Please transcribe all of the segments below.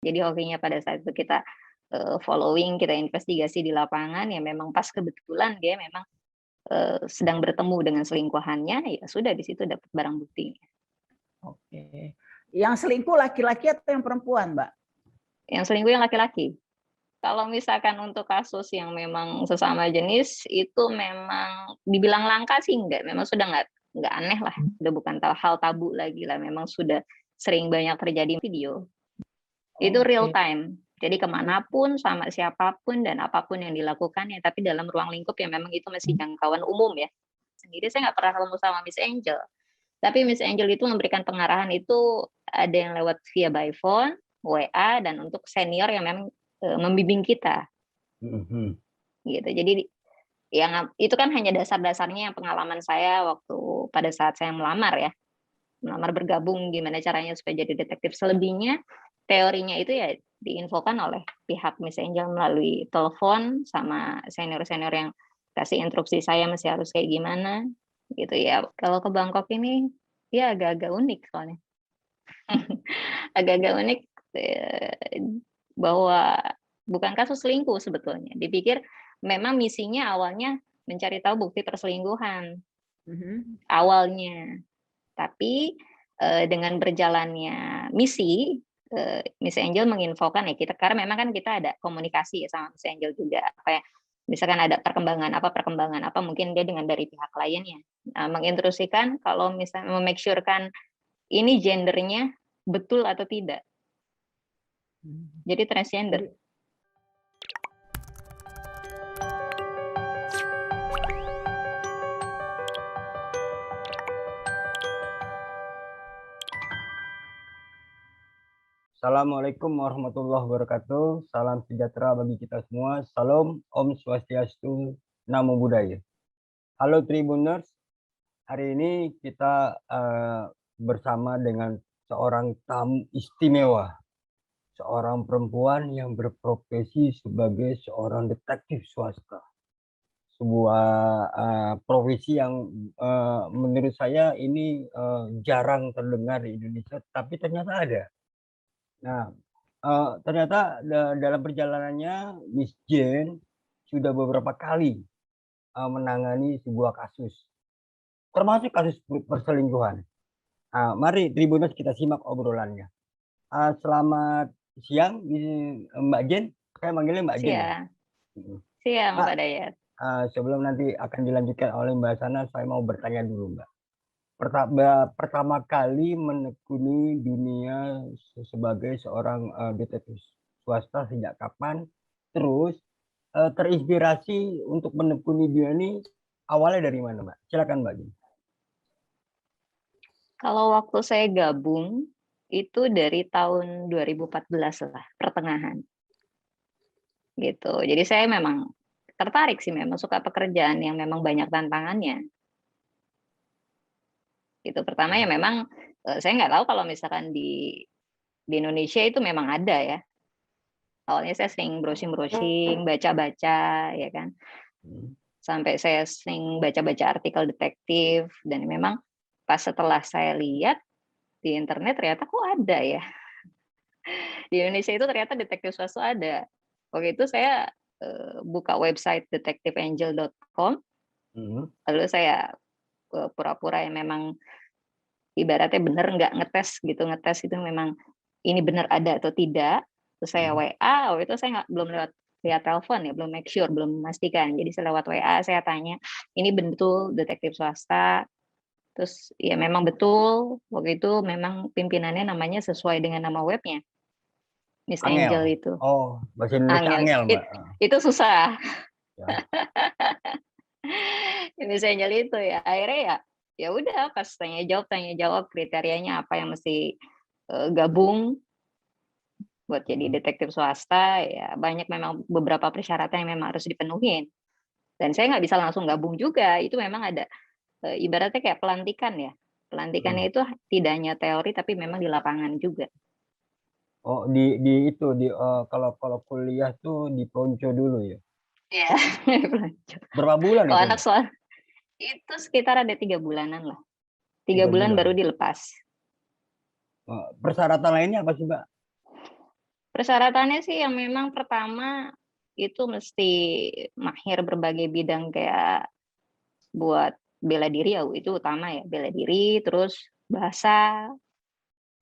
Jadi hokinya pada saat itu kita, following, kita investigasi di lapangan, ya memang pas kebetulan dia memang, sedang bertemu dengan selingkuhannya, ya sudah di situ dapat barang buktinya. Oke. Yang selingkuh laki-laki atau yang perempuan, Mbak? Yang selingkuh yang laki-laki. Kalau misalkan untuk kasus yang memang sesama jenis, itu memang dibilang langka sih enggak, memang sudah nggak aneh lah, udah bukan hal tabu lagi lah, memang sudah sering banyak terjadi video. Itu real Oke. time, jadi kemanapun, sama siapapun, dan apapun yang dilakukannya, tapi dalam ruang lingkup yang memang itu masih jangkauan umum ya. Sendiri saya nggak pernah ketemu sama Miss Angel, tapi Miss Angel itu memberikan pengarahan itu ada yang lewat via by phone, WA, dan untuk senior yang memang, membimbing kita. Gitu. Jadi yang itu kan hanya dasar-dasarnya yang pengalaman saya waktu pada saat saya melamar ya, melamar bergabung gimana caranya supaya jadi detektif. Selebihnya teorinya itu ya diinfokan oleh pihak Miss Angel melalui telepon sama senior-senior yang kasih instruksi saya mesti harus kayak gimana, gitu ya. Kalau ke Bangkok ini, ya agak-agak unik soalnya. Agak-agak unik, bahwa bukan kasus selingkuh sebetulnya. Dipikir memang misinya awalnya mencari tahu bukti perselingkuhan, awalnya. Tapi, dengan berjalannya misi, Miss Angel menginfokan ya kita karena memang kan kita ada komunikasi ya sama Miss Angel juga, apa ya, misalkan ada perkembangan apa, mungkin dia dengan dari pihak kliennya. Menginstruksikan kalau misalnya me-make sure-kan ini gendernya betul atau tidak. Jadi transgender. Assalamualaikum warahmatullahi wabarakatuh. Salam sejahtera bagi kita semua. Salam, Om Swastiastu, Namo Buddhaya. Halo Tribuners, hari ini kita bersama dengan seorang tamu istimewa. Seorang perempuan yang berprofesi sebagai seorang detektif swasta. Sebuah profesi yang menurut saya ini jarang terdengar di Indonesia, tapi ternyata ada. Nah, ternyata dalam perjalanannya Miss Jane sudah beberapa kali menangani sebuah kasus, termasuk kasus perselingkuhan. Mari Tribuners kita simak obrolannya. Selamat siang, Mbak Jane. Saya manggilnya Mbak Jane. Siang. Siang, Mbak, Pak Dayat. sebelum nanti akan dilanjutkan oleh Mbak Sana, saya mau bertanya dulu, Mbak. Pertama kali menekuni dunia sebagai seorang detektif swasta sejak kapan? Terus terinspirasi untuk menekuni dunia ini awalnya dari mana, Mbak? Silakan, Mbak. Kalau waktu saya gabung itu dari tahun 2014 lah, pertengahan. Gitu. Jadi saya memang tertarik sih, memang suka pekerjaan yang memang banyak tantangannya. Gitu. Pertama ya memang saya nggak tahu kalau misalkan di Indonesia itu memang ada ya. Awalnya saya sering browsing-browsing, baca-baca, ya kan. Sampai saya sering baca-baca artikel detektif, dan memang pas setelah saya lihat di internet ternyata kok ada ya. Di Indonesia itu ternyata detektif swasta ada. Waktu itu saya buka website detectiveangel.com, lalu saya pura-pura yang memang ibaratnya bener nggak ngetes itu memang ini benar ada atau tidak. Terus saya WA, waktu itu saya belum lewat via telepon ya, belum make sure, belum memastikan. Jadi saya lewat WA, saya tanya, ini betul detektif swasta? Terus ya memang betul, waktu itu memang pimpinannya namanya sesuai dengan nama webnya, Miss Angel itu. Oh, bahasa Indonesia Angel, Mbak. Itu susah. Ya. Miss Angel itu ya, akhirnya ya udah pas tanya jawab kriterianya apa yang mesti gabung buat jadi detektif swasta, ya banyak memang beberapa persyaratan yang memang harus dipenuhin. Dan saya nggak bisa langsung gabung juga, itu memang ada ibaratnya kayak pelantikan ya. Pelantikannya itu tidak hanya teori tapi memang di lapangan juga. Oh, kalau kuliah tuh di Ponco dulu ya? Iya. Berapa bulan Kalau itu? anak soal itu sekitar ada 3 bulanan lah. 3 bulan baru dilepas. Persyaratan lainnya apa sih, Mbak? Persyaratannya sih yang memang pertama itu mesti mahir berbagai bidang kayak buat bela diri ya itu utama ya, bela diri, terus bahasa,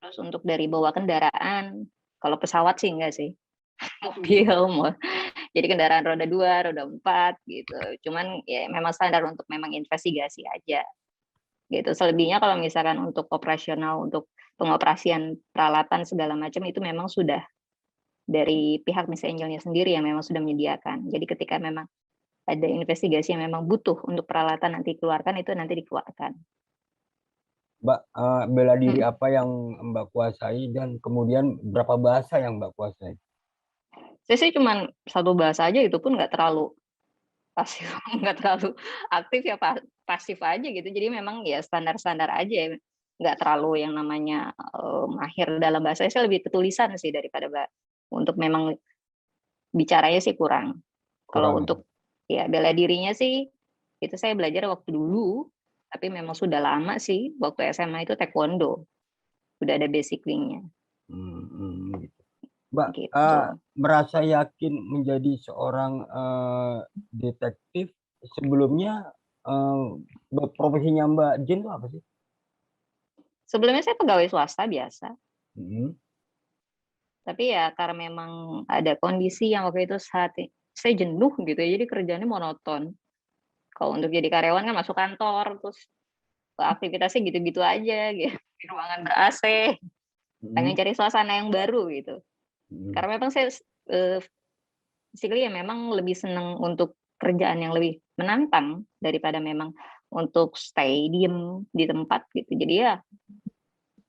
terus untuk dari bawa kendaraan. Kalau pesawat sih enggak sih. Mobil, jadi kendaraan roda 2, roda 4 gitu. Cuman ya memang standar untuk memang investigasi aja. Gitu. Selebihnya kalau misalkan untuk operasional, untuk pengoperasian peralatan segala macam itu memang sudah dari pihak Miss Angel-nya sendiri yang memang sudah menyediakan. Jadi ketika memang ada investigasi yang memang butuh untuk peralatan nanti keluarkan, itu nanti dikeluarkan. Mbak, bela diri apa yang Mbak kuasai dan kemudian berapa bahasa yang Mbak kuasai? Saya sih cuma satu bahasa aja, itu pun nggak terlalu pasif, nggak terlalu aktif ya, pasif aja gitu. Jadi memang ya standar-standar aja, nggak terlalu yang namanya mahir dalam bahasa. Saya lebih ketulisan sih daripada untuk memang bicaranya sih kurang. Kalau Kurang. untuk ya bela dirinya sih itu saya belajar waktu dulu, tapi memang sudah lama sih waktu SMA itu taekwondo. Udah ada basic-nya. Gitu. Mbak, Gitu. merasa yakin menjadi seorang detektif sebelumnya profesinya Mbak Jen itu apa sih? Sebelumnya saya pegawai swasta biasa. Hmm. Tapi ya karena memang ada kondisi yang waktu itu saat saya jenuh gitu ya, jadi kerjanya monoton. Kalau untuk jadi karyawan kan masuk kantor, terus aktivitasnya gitu-gitu aja gitu, di ruangan ber-AC, pengen cari suasana yang baru gitu. Karena memang saya basically ya memang lebih senang untuk kerjaan yang lebih menantang daripada memang untuk stay diem di tempat gitu. Jadi ya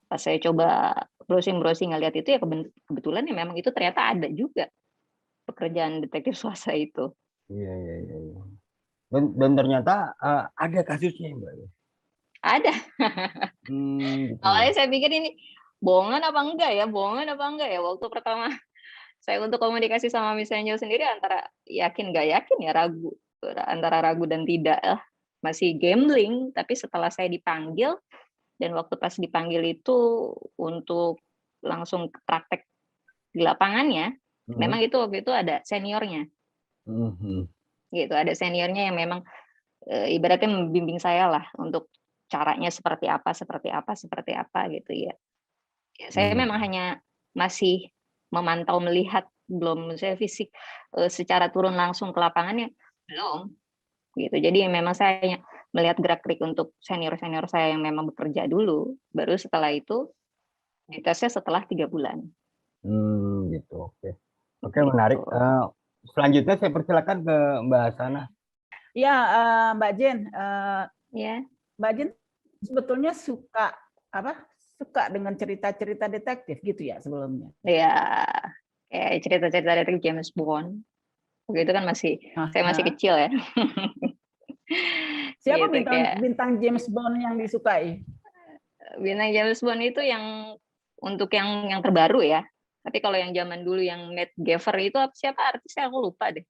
pas saya coba browsing ngeliat itu ya kebetulan ya memang itu ternyata ada juga pekerjaan detektif swasta itu. Iya. Dan ternyata ada kasusnya Mbak. Ada. Gitu. Awalnya saya pikir ini bohongan apa enggak ya, waktu pertama saya untuk komunikasi sama Miss Angel sendiri antara yakin nggak yakin ya, ragu, antara ragu dan tidak lah. Masih gambling, tapi setelah saya dipanggil dan waktu pas dipanggil itu untuk langsung praktek di lapangannya, memang itu waktu itu ada seniornya. Gitu, ada seniornya yang memang ibaratnya membimbing saya lah untuk caranya seperti apa gitu ya. Saya memang hanya masih memantau melihat, belum saya fisik secara turun langsung ke lapangannya belum gitu. Jadi memang saya melihat gerak-gerik untuk senior-senior saya yang memang bekerja dulu, baru setelah itu ditesnya setelah 3 bulan. Gitu. Oke, menarik. Selanjutnya saya persilakan ke Mbak Hasanah. Ya, Mbak Jen. Ya. Mbak Jen sebetulnya suka dengan cerita-cerita detektif gitu ya sebelumnya? Ya, kayak cerita-cerita detektif James Bond. Waktu itu kan saya masih kecil ya. Siapa gitu, bintang James Bond yang disukai? Bintang James Bond itu yang untuk yang terbaru ya. Tapi kalau yang zaman dulu yang Matt Gaver itu siapa artisnya aku lupa deh.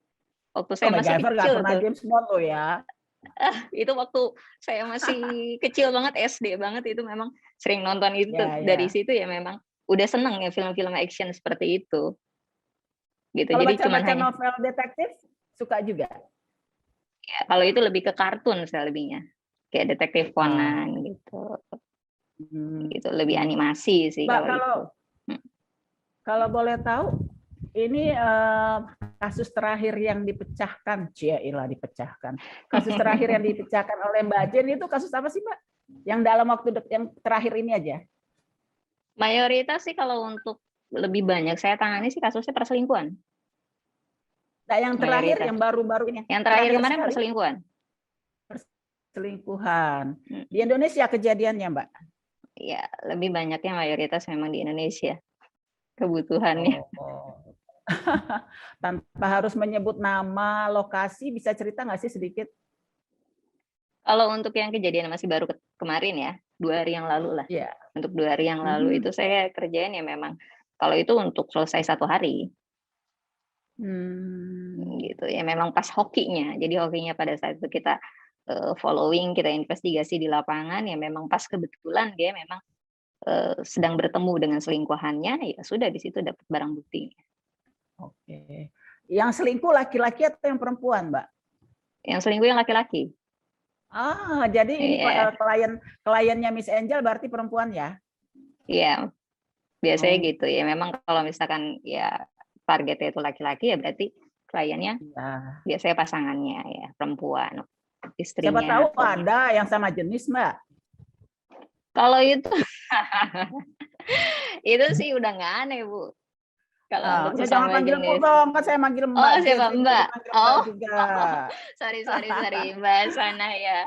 Waktu saya masih kecil tuh. James Bond lo ya. Itu waktu saya masih kecil banget, SD banget, itu memang sering nonton itu. Dari situ ya memang udah seneng ya film-film action seperti itu. Gitu. Kalau jadi baca novel detektif suka juga? Ya, kalau itu lebih ke kartun saya lebihnya. Kayak Detektif Conan gitu. Gitu, lebih animasi sih Mbak, kalau itu. Kalau boleh tahu, ini kasus terakhir yang dipecahkan, dipecahkan. Kasus terakhir yang dipecahkan oleh Mbak Jen itu kasus apa sih, Mbak? Yang dalam waktu yang terakhir ini aja? Mayoritas sih kalau untuk lebih banyak saya tangani sih kasusnya perselingkuhan. Nah, yang terakhir, yang baru-baru ini. Yang terakhir kemarin perselingkuhan. Perselingkuhan. Di Indonesia kejadiannya, Mbak? Ya, lebih banyaknya mayoritas memang di Indonesia. Kebutuhannya. Tanpa harus menyebut nama, lokasi, bisa cerita nggak sih sedikit? Kalau untuk yang kejadian masih baru kemarin ya, 2 hari yang lalu lah. Yeah. Untuk 2 hari yang lalu itu saya kerjain ya memang, kalau itu untuk selesai 1 hari. Gitu ya, memang pas hokinya. Jadi hokinya pada saat itu kita following, kita investigasi di lapangan ya memang pas kebetulan dia memang sedang bertemu dengan selingkuhannya, ya sudah di situ dapat barang buktinya. Oke. Yang selingkuh laki-laki atau yang perempuan, Mbak? Yang selingkuh yang laki-laki. Jadi ini Iya, kliennya Miss Angel berarti perempuan ya? iya, biasanya Oh, gitu ya. Memang kalau misalkan ya targetnya itu laki-laki, ya berarti kliennya iya. biasanya pasangannya ya perempuan, Siapa istrinya tahu atau ada yang sama jenis, Mbak. kalau itu itu sih udah nggak aneh, Bu. Kalau untuk Ya jangan sesama panggil Bu jenis. dong, kan saya manggil Oh, Mbak Jen, siapa saya juga Mbak? dipanggil Mbak Oh, juga. sorry, Mbak Sana ya.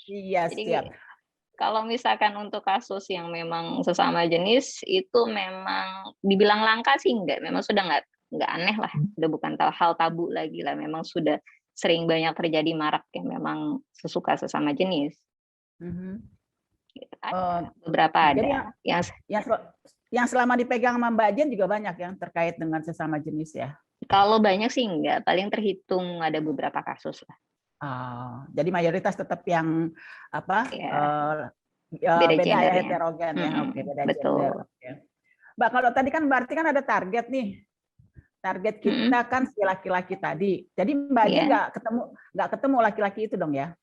Iya, siap. Jadi kalau misalkan untuk kasus yang memang sesama jenis itu memang dibilang langka sih enggak, memang sudah nggak aneh lah, udah bukan hal tabu lagi lah, memang sudah sering banyak terjadi marak yang memang sesuka sesama jenis. Mhm. Gitu. Eh, Beberapa Jadi ada yang yang selama dipegang sama Mbak Jen juga banyak yang terkait dengan sesama jenis ya. kalau banyak sih enggak, paling terhitung ada beberapa kasus lah. Jadi mayoritas tetap yang apa? Ya, beda Beda ya, gendernya. heterogen ya. Oke, beda gender. Betul. Oke. Mbak, kalau tadi kan berarti kan ada target nih. Target kita kan si laki-laki tadi. Jadi Mbak Jen Ya, nggak ketemu laki-laki itu dong ya?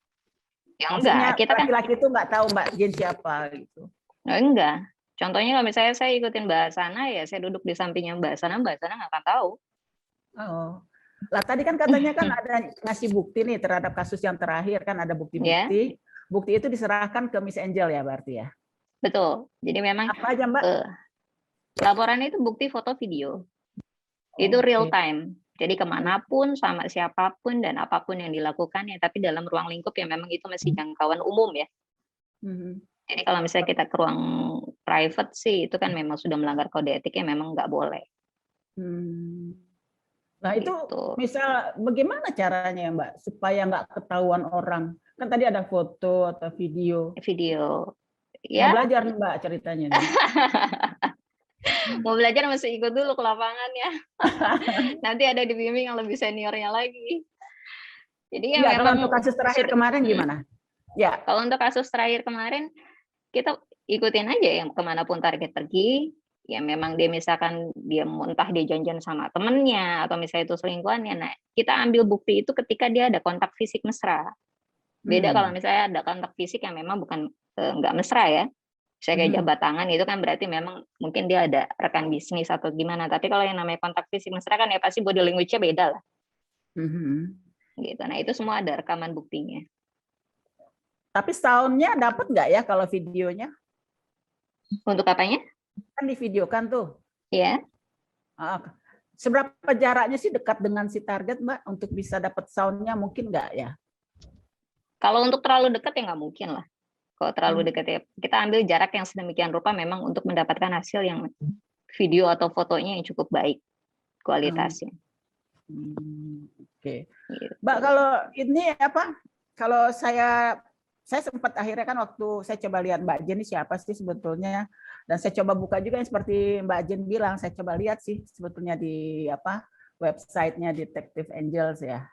yang Maksudnya enggak, kita kan laki-laki itu nggak tahu Mbak Jen siapa gitu. enggak. Contohnya kalau misalnya saya ikutin Mbak Sana, ya saya duduk di sampingnya Mbak Sana nggak akan tahu. Oh. Lah tadi kan katanya kan ada ngasih bukti nih terhadap kasus yang terakhir, kan ada Ya, bukti-bukti. Bukti itu diserahkan ke Miss Angel ya berarti ya. betul. Jadi memang Apa aja Mbak? laporannya itu bukti foto video. Itu real Oke. time. Jadi kemanapun, sama siapapun, dan apapun yang dilakukannya, tapi dalam ruang lingkup yang memang itu masih jangkauan umum ya. Mhm. Jadi kalau misalnya kita ke ruang private sih, itu kan memang sudah melanggar kode etik yang memang nggak boleh. Nah itu Gitu. misal bagaimana caranya ya Mbak supaya nggak ketahuan orang? Kan tadi ada foto atau video. Video. Mau Ya, belajar nih Mbak ceritanya nih. mau belajar mesti ikut dulu ke lapangan ya. Nanti ada dibimbing yang lebih seniornya lagi. Jadi ya Enggak, kalau memang untuk kasus terakhir kemarin gimana? Ya. kalau untuk kasus terakhir kemarin, kita ikutin aja yang kemanapun target pergi. Ya memang dia misalkan dia entah dia janjian sama temennya atau misalnya itu selingkuhannya. Nah, kita ambil bukti itu ketika dia ada kontak fisik mesra. Beda kalau misalnya ada kontak fisik yang memang bukan nggak mesra ya. Saya kayak jabat tangan itu kan berarti memang mungkin dia ada rekan bisnis atau gimana. Tapi kalau yang namanya kontak fisik mesra kan ya pasti body language-nya beda lah. Gitu. Nah itu semua ada rekaman buktinya. Tapi sound-nya dapat nggak ya kalau videonya? Untuk apanya? Kan divideokan tuh. Ya. Seberapa jaraknya sih dekat dengan si target Mbak untuk bisa dapat sound-nya, mungkin nggak ya? Kalau untuk terlalu dekat ya nggak mungkin lah. Kalau terlalu dekat ya kita ambil jarak yang sedemikian rupa memang untuk mendapatkan hasil yang video atau fotonya yang cukup baik kualitasnya. Oke. Gitu. Mbak, kalau ini apa? Kalau saya sempat akhirnya kan waktu saya coba lihat Mbak Jen ini siapa sih sebetulnya, dan saya coba buka juga yang seperti Mbak Jen bilang, saya coba lihat sih sebetulnya di apa websitenya Detective Angels ya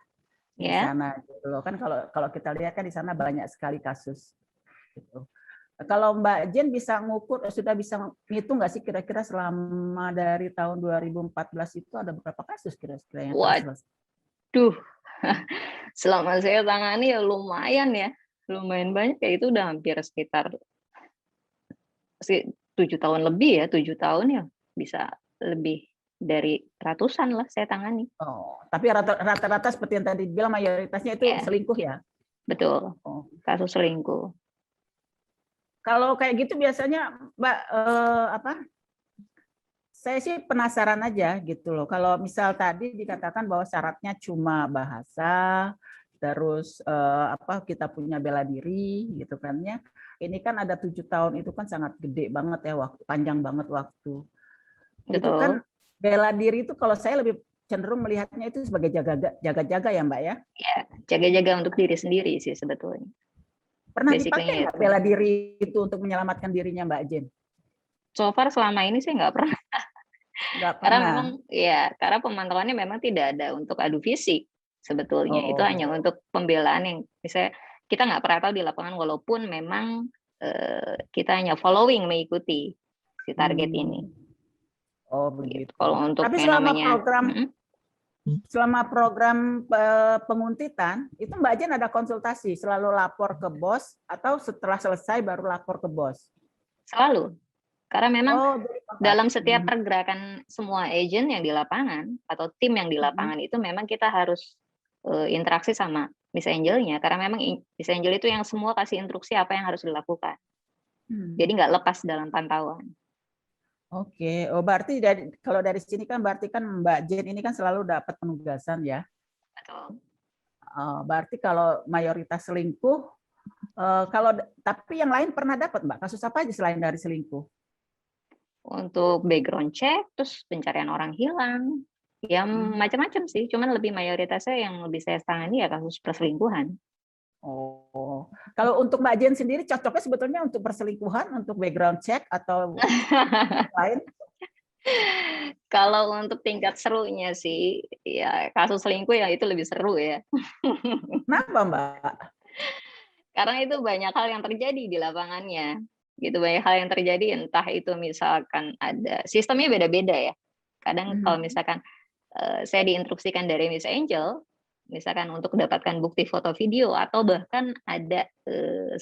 di sana gitu loh kan. Kalau kita lihat kan di sana banyak sekali kasus gitu. Kalau Mbak Jen bisa ngukur, sudah bisa ngitung nggak sih kira-kira selama dari tahun 2014 itu ada berapa kasus kira-kira yang terselesaikan? Waduh, selama saya tangani ya lumayan banyak ya, itu udah hampir sekitar 7 tahun lebih ya, 7 tahun ya, bisa lebih dari ratusan lah saya tangani. Oh, tapi rata-rata seperti yang tadi bilang mayoritasnya itu selingkuh ya? Betul, kasus selingkuh. Kalau kayak gitu biasanya Mbak saya sih penasaran aja gitu loh. Kalau misal tadi dikatakan bahwa syaratnya cuma bahasa, terus kita punya bela diri gitu kan ya. Ini kan ada 7 tahun, itu kan sangat gede banget ya, waktu panjang banget waktu. Betul. Itu kan bela diri itu kalau saya lebih cenderung melihatnya itu sebagai jaga-jaga ya Mbak ya. Ya, jaga-jaga untuk diri sendiri sih sebetulnya. Pernah dipakai nggak bela diri itu untuk menyelamatkan dirinya Mbak Jen? So far selama ini saya nggak pernah. Karena memang karena pemantauannya memang tidak ada untuk adu fisik sebetulnya. Itu hanya untuk pembelaan yang misalnya kita nggak pernah tahu di lapangan, walaupun memang kita hanya following, mengikuti. si target ini. Oh Gitu. begitu. Kalau untuk Tapi yang selama namanya program penguntitan itu Mbak Jen ada konsultasi, selalu lapor ke bos atau setelah selesai baru lapor ke bos? selalu, karena memang Jadi dalam setiap pergerakan semua agent yang di lapangan atau tim yang di lapangan itu memang kita harus interaksi sama Miss Angel-nya, karena memang Miss Angel itu yang semua kasih instruksi apa yang harus dilakukan. Jadi nggak lepas dalam pantauan. Oke, oh berarti kalau dari sini kan berarti kan Mbak Jen ini kan selalu dapat penugasan ya. Betul. Berarti kalau mayoritas selingkuh, tapi yang lain pernah dapat Mbak, kasus apa aja selain dari selingkuh? Untuk background check, terus pencarian orang hilang, ya macam-macam sih. Cuman lebih mayoritasnya yang lebih saya tangani ya kasus perselingkuhan. Oh, kalau untuk Mbak Jen sendiri cocoknya sebetulnya untuk perselingkuhan, untuk background check atau lain? Kalau untuk tingkat serunya sih, ya kasus selingkuh ya itu lebih seru ya. Kenapa Mbak? Karena itu banyak hal yang terjadi di lapangannya. Gitu, banyak hal yang terjadi, entah itu misalkan ada sistemnya beda-beda ya. Kadang kalau misalkan saya diinstruksikan dari Miss Angel, misalkan untuk mendapatkan bukti foto video atau bahkan ada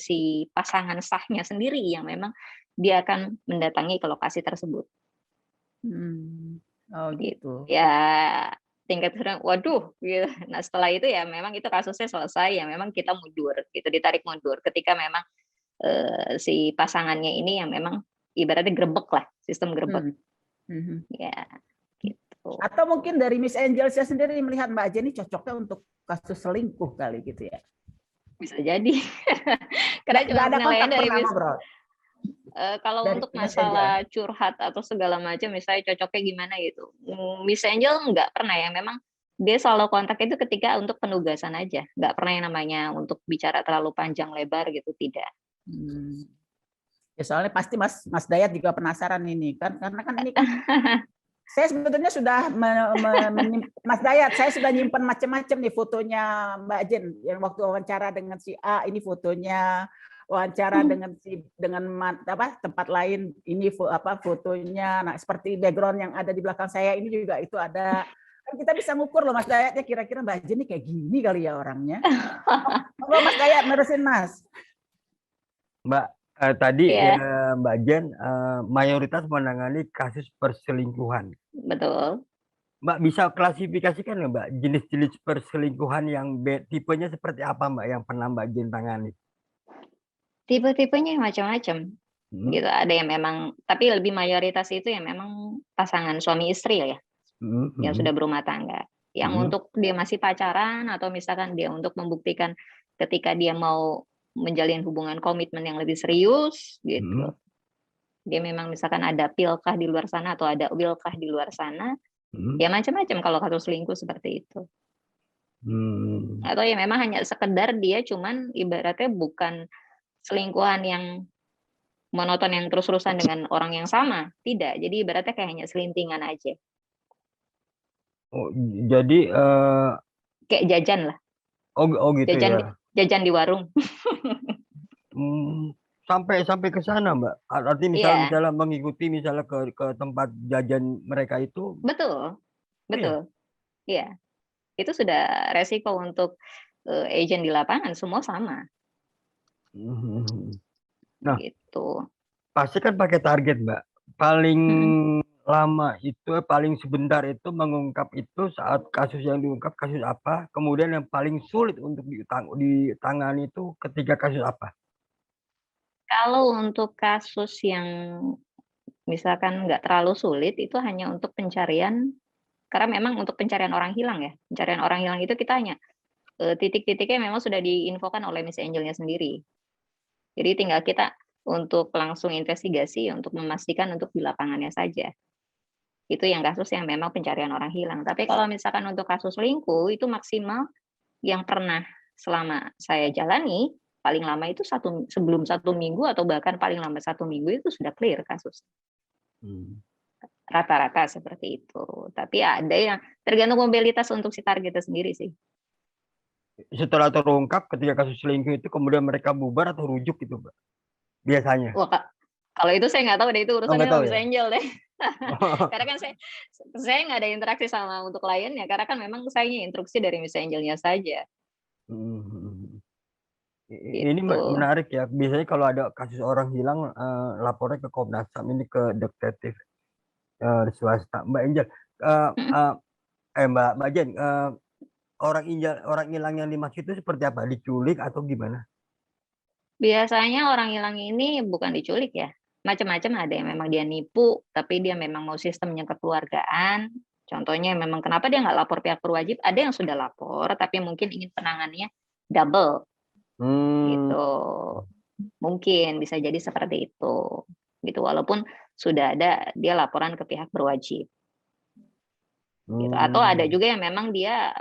si pasangan sahnya sendiri yang memang dia akan mendatangi ke lokasi tersebut. Oh gitu. Ya tingkat waduh gitu. Nah setelah itu ya memang itu kasusnya selesai, ya memang kita mundur gitu, ditarik mundur ketika memang si pasangannya ini yang memang ibaratnya grebek lah, sistem grebek. Ya gitu. Atau mungkin dari Miss Angel saya sendiri melihat Mbak Jen ini cocoknya untuk kasus selingkuh kali gitu ya. Bisa jadi. Karena cuma ada penilaian kontak dari pernah ngobrol. Kalau Dari untuk Miss masalah curhat atau segala macam, misalnya cocoknya gimana gitu, Miss Angel nggak pernah ya. Memang dia selalu kontak itu ketika untuk penugasan aja, nggak pernah yang namanya untuk bicara terlalu panjang lebar gitu, tidak. Ya soalnya pasti Mas Dayat juga penasaran ini kan, karena kan ini kan saya sebetulnya sudah Mas Dayat, saya sudah nyimpan macam-macam nih fotonya Mbak Jen yang waktu wawancara dengan si A, ini fotonya, wawancara dengan tempat lain, ini fotonya. Nah, seperti background yang ada di belakang saya ini juga itu ada. Kan kita bisa ngukur loh Mas Dayat ya, kira-kira Mbak Jen ini kayak gini kali ya orangnya. Mas Dayat nerusin Mas. Mbak, tadi Yeah. Mbak Jen mayoritas menangani kasus perselingkuhan. Betul. Mbak bisa klasifikasikan nggak Mbak jenis-jenis perselingkuhan yang tipenya seperti apa Mbak yang pernah Mbak Jen tangani? Tipe-tipenya macam-macam. Gitu. Ada yang memang, tapi lebih mayoritas itu yang memang pasangan suami istri ya, yang sudah berumah tangga. Yang untuk dia masih pacaran atau misalkan dia untuk membuktikan ketika dia mau menjalin hubungan komitmen yang lebih serius gitu. Dia memang misalkan ada pilkah di luar sana atau ada willkah di luar sana, ya macam-macam kalau kasus selingkuh seperti itu. Atau ya memang hanya sekedar dia cuman ibaratnya bukan selingkuhan yang monoton yang terus-terusan dengan orang yang sama, tidak. Jadi ibaratnya kayak hanya selintingan aja. Oh, jadi kayak jajan lah. Oh gitu jajan, ya. Jajan di warung. Sampai ke sana Mbak. Artinya misalnya mengikuti misalnya ke tempat jajan mereka itu. Betul. Iya. Itu sudah resiko untuk agent di lapangan, semua sama. Nah, gitu. Pasti kan pakai target Mbak. Paling lama itu, paling sebentar itu mengungkap itu saat kasus yang diungkap kasus apa, kemudian yang paling sulit untuk ditangani itu ketika kasus apa? Kalau untuk kasus yang misalkan nggak terlalu sulit, itu hanya untuk pencarian, karena memang untuk pencarian orang hilang ya. Pencarian orang hilang itu kita hanya titik-titiknya memang sudah diinfokan oleh Miss Angel-nya sendiri. Jadi tinggal kita untuk langsung investigasi untuk memastikan untuk di lapangannya saja. Itu yang kasus yang memang pencarian orang hilang. Tapi kalau misalkan untuk kasus selingkuh, itu maksimal yang pernah selama saya jalani, paling lama itu sebelum 1 minggu atau bahkan paling lama 1 minggu itu sudah clear kasus. Rata-rata seperti itu. Tapi ada yang tergantung mobilitas untuk si targetnya sendiri sih. Setelah terungkap ketika kasus selingkuh itu kemudian mereka bubar atau rujuk gitu Mbak? Biasanya. Wah, Kalau itu saya nggak tahu deh, itu Oh, urusannya nggak sama tahu Miss ya? Angel deh. Oh. Karena kan saya nggak ada interaksi sama untuk kliennya, karena kan memang saya instruksi dari Miss Angelnya saja, Mhm, mhm. Ini gitu. menarik ya. Biasanya kalau ada kasus orang hilang, lapornya ke Komnas HAM, ini ke detektif swasta. Mbak Angel, eh, Mm. eh, Mbak Jen, orang hilang yang dimaksud itu seperti apa? Diculik atau gimana? Biasanya orang hilang ini bukan diculik ya, macam-macam. Ada yang memang dia nipu, tapi dia memang mau sistemnya kekeluargaan. Contohnya memang kenapa dia nggak lapor pihak berwajib, ada yang sudah lapor, tapi mungkin ingin penanganannya double, Hmm, gitu. Mungkin bisa jadi seperti itu, gitu. Walaupun sudah ada dia laporan ke pihak berwajib, gitu. Atau ada hmm. juga yang memang dia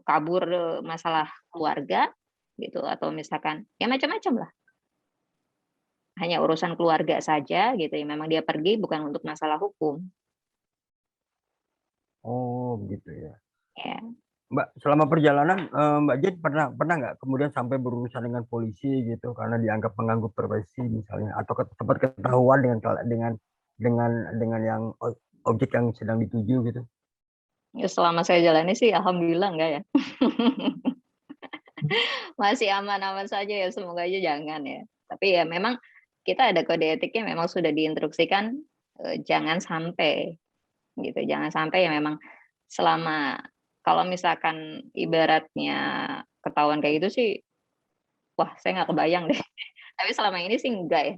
kabur masalah keluarga, gitu. Atau misalkan ya macam-macam lah. Hanya urusan keluarga saja, gitu ya. Memang dia pergi bukan untuk masalah hukum. Oh, gitu ya. Ya. Mbak, selama perjalanan, Mbak Jen pernah nggak kemudian sampai berurusan dengan polisi gitu karena dianggap mengganggu privasi misalnya, atau sempat ketahuan dengan yang objek yang sedang dituju gitu? Ya, selama saya jalani sih alhamdulillah enggak ya. Masih aman-aman saja ya, semoga aja jangan ya. Tapi ya memang kita ada kode etiknya, memang sudah diinstruksikan jangan sampai gitu. Jangan sampai ya, memang selama kalau misalkan ibaratnya ketahuan kayak gitu sih, wah saya nggak kebayang deh. Tapi selama ini sih enggak ya.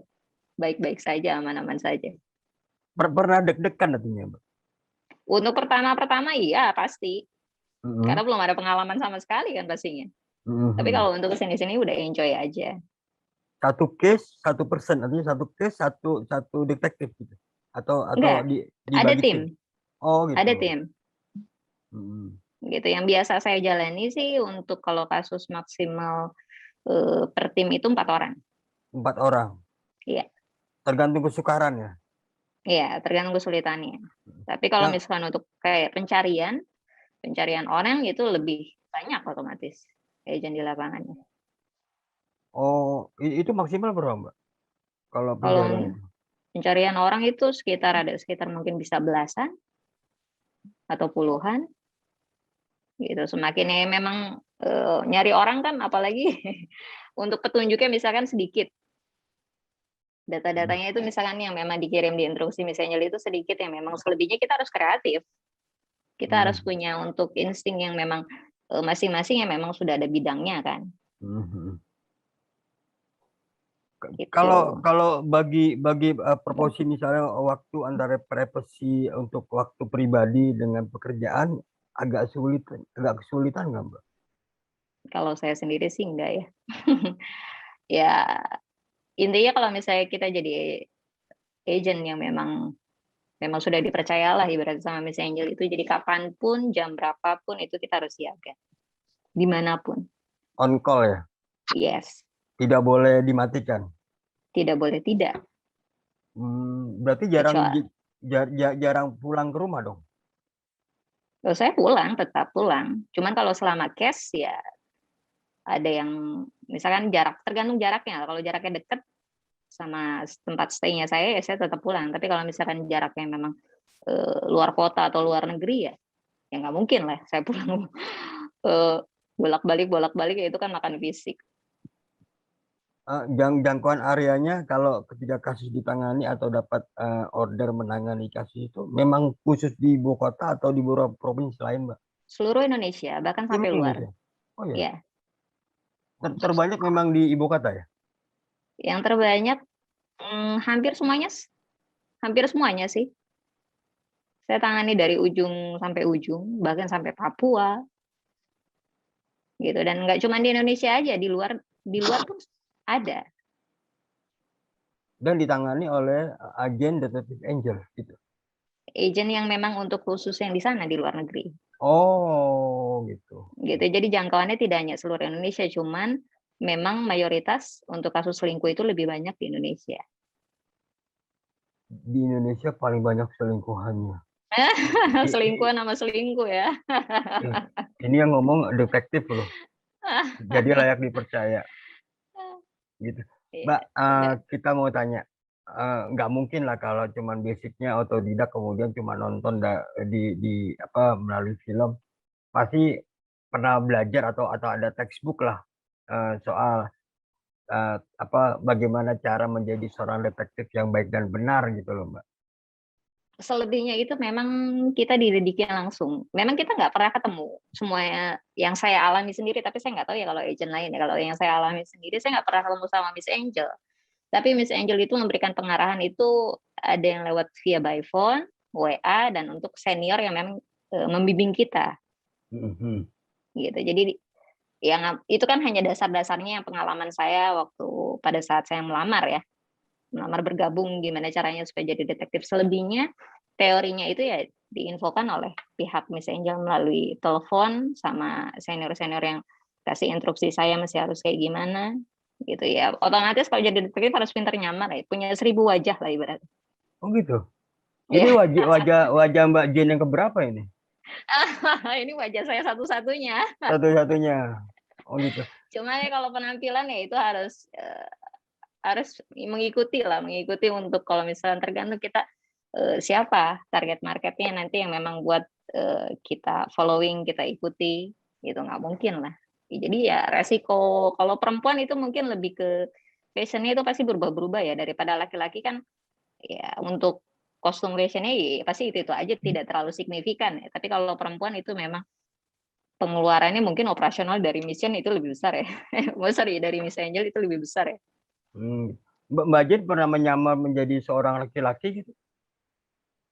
Baik-baik saja, aman-aman saja. Pernah deg-degan artinya, Mbak? Untuk pertama-pertama iya pasti. Mhm, Karena belum ada pengalaman sama sekali kan pastinya. Tapi mhm. kalau untuk kesini-sini udah enjoy aja. Satu case, satu person, artinya satu case, satu detektif gitu? Atau Enggak, ada dibagi tim? tim, Oh, ada gitu. tim. Mhm. Gitu. Yang biasa saya jalani sih untuk kalau kasus maksimal per tim itu 4 orang. 4 orang, Iya, tergantung kesukaran ya? iya, tergantung kesulitannya. Tapi kalau Yang misalkan untuk kayak pencarian orang itu lebih banyak otomatis agent di lapangannya. oh, itu maksimal berapa, Mbak? Kalau Kalau pencarian itu? pencarian orang itu ada sekitar mungkin bisa belasan atau puluhan gitu. Semakin ya memang nyari orang kan, apalagi untuk petunjuknya misalkan sedikit. Mhm, Data-datanya itu misalkan yang memang dikirim di instruksi misalnya itu sedikit, yang memang selebihnya kita harus kreatif. Kita harus mhm, punya untuk insting yang memang masing-masing yang memang sudah ada bidangnya kan. mhm. Gitu. Kalau bagi proporsi misalnya waktu antara privasi untuk waktu pribadi dengan pekerjaan agak kesulitan nggak, Mbak? Kalau saya sendiri sih enggak ya. Ya intinya kalau misalnya kita jadi agent yang memang sudah dipercayalah ibaratnya sama Miss Angel itu, jadi kapanpun, jam berapapun itu kita harus siaga. Dimanapun. On call ya? Yes. Tidak boleh dimatikan? Tidak boleh tidak. Berarti Kecuali jarang pulang ke rumah dong? kalau saya pulang, tetap pulang. Cuman kalau selama cash ya ada yang misalkan tergantung jaraknya. Kalau jaraknya dekat sama tempat stay-nya saya, ya saya tetap pulang. Tapi kalau misalkan jaraknya memang luar kota atau luar negeri, ya nggak mungkin lah saya pulang bolak-balik ya, itu kan makan fisik. Jangkauan areanya kalau ketika kasus ditangani atau dapat order menangani kasus itu memang khusus di ibu kota atau di beberapa provinsi lain, Mbak? Seluruh Indonesia, bahkan Seluruh sampai luar. Indonesia? Oh ya, Ya, terbanyak memang di ibu kota ya? yang terbanyak hampir semuanya sih. Saya tangani dari ujung sampai ujung, bahkan sampai Papua, gitu. Dan nggak cuma di Indonesia aja, di luar pun ada. Dan ditangani oleh agen detektif Angel gitu. Agent yang memang untuk khusus yang di sana, di luar negeri. Oh, gitu. Gitu. Jadi jangkauannya tidak hanya seluruh Indonesia, cuman memang mayoritas untuk kasus selingkuh itu lebih banyak di Indonesia. Di Indonesia paling banyak selingkuhannya. Selingkuhan sama selingkuh ya. Ini yang ngomong detektif loh. Jadi layak dipercaya. Gitu. Mbak, Udah. kita mau tanya, nggak mungkin lah kalau cuman basicnya otodidak kemudian cuma nonton di apa melalui film, pasti pernah belajar atau ada textbook lah soal apa bagaimana cara menjadi seorang detektif yang baik dan benar gitu loh, Mbak. Selebihnya itu memang kita dididik langsung. Memang kita nggak pernah ketemu semuanya yang saya alami sendiri, tapi saya nggak tahu ya kalau agent lain ya. Kalau yang saya alami sendiri, saya nggak pernah ketemu sama Miss Angel. Tapi Miss Angel itu memberikan pengarahan itu ada yang lewat via by phone, WA, dan untuk senior yang memang membimbing kita. Gitu. Jadi yang itu kan hanya dasar-dasarnya yang pengalaman saya waktu pada saat saya melamar bergabung, gimana caranya supaya jadi detektif. Selebihnya teorinya itu ya diinfokan oleh pihak Miss Angel melalui telepon sama senior-senior yang kasih instruksi saya masih harus kayak gimana gitu ya. Otomatis kalau jadi detektif harus pintar nyamar ya, punya 1000 wajah lah ibarat. Oh gitu. Ya. Ini wajah Mbak Jen yang keberapa ini? Ini wajah saya satu-satunya. Satu-satunya. Oh gitu. Cuma ya kalau penampilan ya itu harus mengikuti untuk kalau misalnya tergantung kita siapa target marketnya nanti yang memang buat kita following, kita ikuti, gitu nggak mungkin lah. Jadi ya resiko kalau perempuan itu mungkin lebih ke fashionnya itu pasti berubah-berubah ya daripada laki-laki kan ya untuk kostum fashionnya ya pasti itu aja tidak terlalu signifikan ya. Tapi kalau perempuan itu memang pengeluarannya mungkin operasional dari mission itu lebih besar ya. Sorry, dari Miss Angel itu lebih besar ya. Mbak Jen pernah menyamar menjadi seorang laki-laki gitu?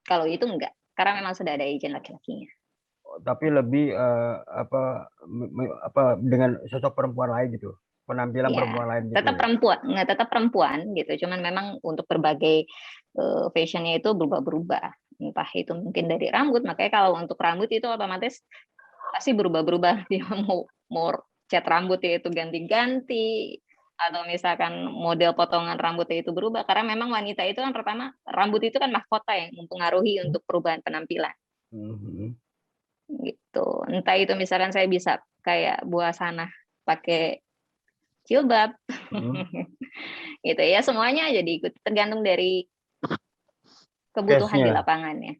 Kalau itu enggak, karena memang sudah ada agent laki-lakinya. Tapi lebih apa dengan sosok perempuan lain gitu, penampilan Ya, perempuan lain gitu. tetap perempuan gitu. Cuman memang untuk berbagai fashionnya itu berubah-berubah. Entah itu mungkin dari rambut, makanya kalau untuk rambut itu otomatis pasti berubah-berubah. Dia mau cat rambutnya itu ganti-ganti, atau misalkan model potongan rambutnya itu berubah. Karena memang wanita itu kan pertama, rambut itu kan mahkota yang mempengaruhi untuk perubahan penampilan. Gitu. Entah itu misalkan saya bisa kayak buah sanah pakai jilbab. Gitu ya, semuanya jadi ikut tergantung dari kebutuhan di lapangannya.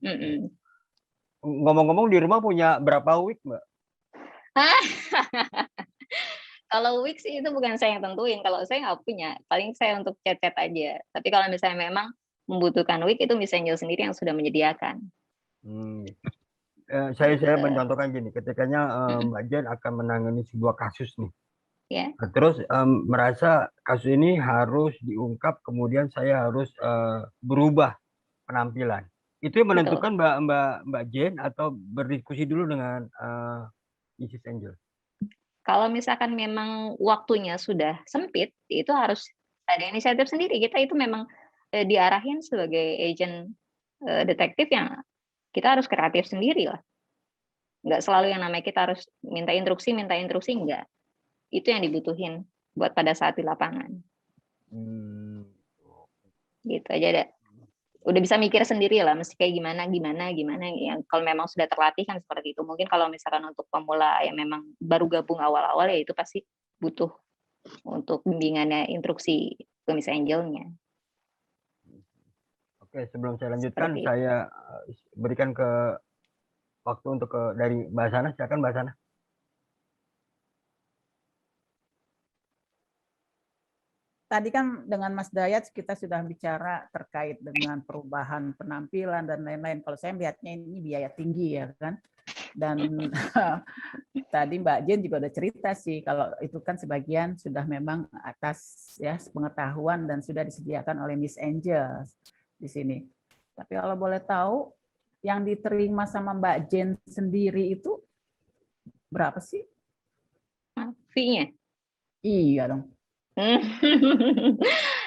Ngomong-ngomong di rumah punya berapa wig, Mbak? Kalau wig sih itu bukan saya yang tentuin. Kalau saya nggak punya, paling saya untuk cat-cat aja. Tapi kalau misalnya memang membutuhkan wig itu Miss Angel sendiri yang sudah menyediakan. Saya mencontohkan gini, ketikanya Mbak Jen akan menangani sebuah kasus nih. Yeah. Nah, terus merasa kasus ini harus diungkap, kemudian saya harus berubah penampilan. Itu yang menentukan Mbak Jen atau berdiskusi dulu dengan Mrs. Angel? Kalau misalkan memang waktunya sudah sempit, itu harus ada inisiatif sendiri. Kita itu memang diarahin sebagai agent detektif yang kita harus kreatif sendiri lah. Nggak selalu yang namanya kita harus minta instruksi, enggak. Itu yang dibutuhin buat pada saat di lapangan. Gitu aja deh. Udah bisa mikir sendiri lah, mesti kayak gimana yang kalau memang sudah terlatih kan seperti itu. Mungkin kalau misalkan untuk pemula yang memang baru gabung awal-awal ya itu pasti butuh untuk bimbingannya, instruksi ke Miss Angel-nya. Oke, sebelum saya lanjutkan, saya berikan ke waktu untuk dari Mbak Sana. Silakan Mbak Sana. Tadi kan dengan Mas Dayat kita sudah bicara terkait dengan perubahan penampilan dan lain-lain. Kalau saya melihatnya ini biaya tinggi ya kan. Dan tadi Mbak Jen juga udah cerita sih kalau itu kan sebagian sudah memang atas ya pengetahuan dan sudah disediakan oleh Miss Angel di sini. Tapi kalau boleh tahu yang diterima sama Mbak Jen sendiri itu berapa sih? Fee-nya? Iya dong.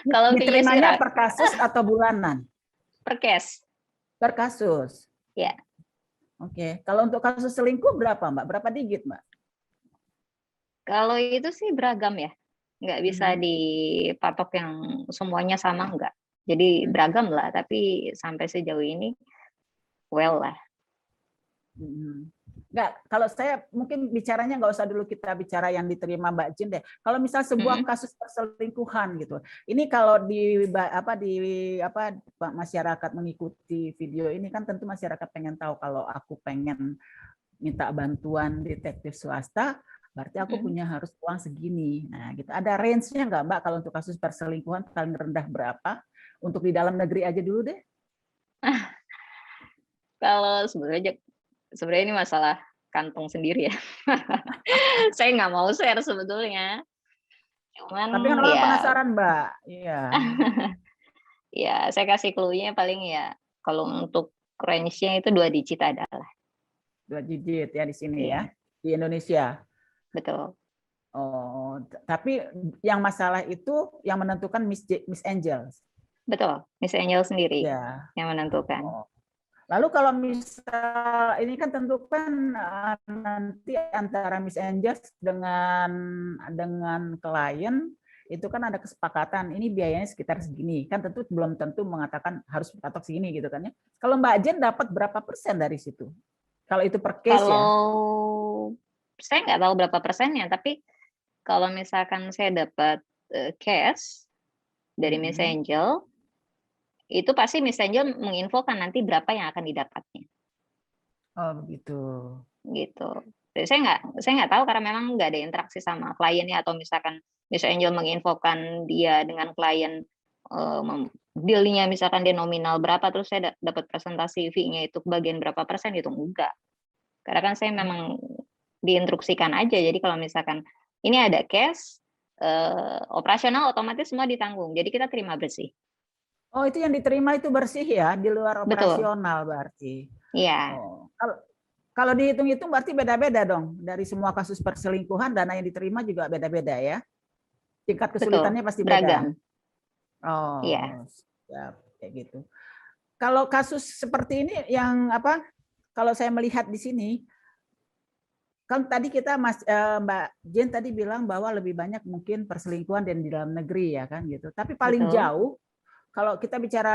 Kalau diterimanya per kasus atau bulanan? Per case. Per kasus. Ya. Oke. Kalau untuk kasus selingkuh berapa, Mbak? Berapa digit, Mbak? Kalau itu sih beragam ya. Nggak bisa dipatok yang semuanya sama, enggak. Jadi beragam lah, tapi sampai sejauh ini well lah. Nggak, kalau saya mungkin bicaranya nggak usah dulu kita bicara yang diterima Mbak Jen deh. Kalau misal sebuah kasus perselingkuhan gitu, ini kalau di masyarakat mengikuti video ini kan tentu masyarakat pengen tahu kalau aku pengen minta bantuan detektif swasta, berarti aku punya harus uang segini. Nah, gitu. Ada range-nya nggak Mbak kalau untuk kasus perselingkuhan paling rendah berapa? Untuk di dalam negeri aja dulu deh. Kalau sebenarnya ini masalah kantong sendiri ya. Saya nggak mau share sebetulnya. Cuman tapi kan orang penasaran, Mbak. Iya. Ya, saya kasih clue-nya paling ya kalau untuk range-nya itu 2 digit adalah. 2 digit ya di sini ya. Di Indonesia. Betul. Oh, tapi yang masalah itu yang menentukan Miss Angel. Betul, Miss Angel sendiri ya. yang menentukan. Oh. Lalu kalau misal ini kan tentu kan nanti antara Miss Angel dengan klien itu kan ada kesepakatan ini biayanya sekitar segini, kan tentu belum tentu mengatakan harus patok segini gitu kan ya. Kalau Mbak Jen dapat berapa persen dari situ? Kalau itu per case ya? Saya nggak tahu berapa persennya, tapi kalau misalkan saya dapat case dari Miss Angel, itu pasti Miss Angel menginfokan nanti berapa yang akan didapatnya. Oh begitu. Gitu. Jadi saya nggak tahu karena memang nggak ada interaksi sama kliennya, atau misalkan Miss Angel menginfokan dia dengan klien dealnya misalkan dia nominal berapa terus saya dapat presentasi fee-nya itu bagian berapa persen, itu enggak. Karena kan saya memang diinstruksikan aja. Jadi kalau misalkan ini ada case operasional otomatis semua ditanggung. Jadi kita terima bersih. Oh, itu yang diterima itu bersih ya, di luar operasional. Betul. Berarti. Iya. Oh, kalau dihitung-hitung berarti beda-beda dong. Dari semua kasus perselingkuhan, dana yang diterima juga beda-beda ya. Tingkat kesulitannya pasti beda. Beragam. Oh, iya. Ya, kayak gitu. Kalau kasus seperti ini yang apa? Kalau saya melihat di sini, kan tadi kita Mbak Jen tadi bilang bahwa lebih banyak mungkin perselingkuhan dan di dalam negeri ya kan gitu. Tapi paling jauh kalau kita bicara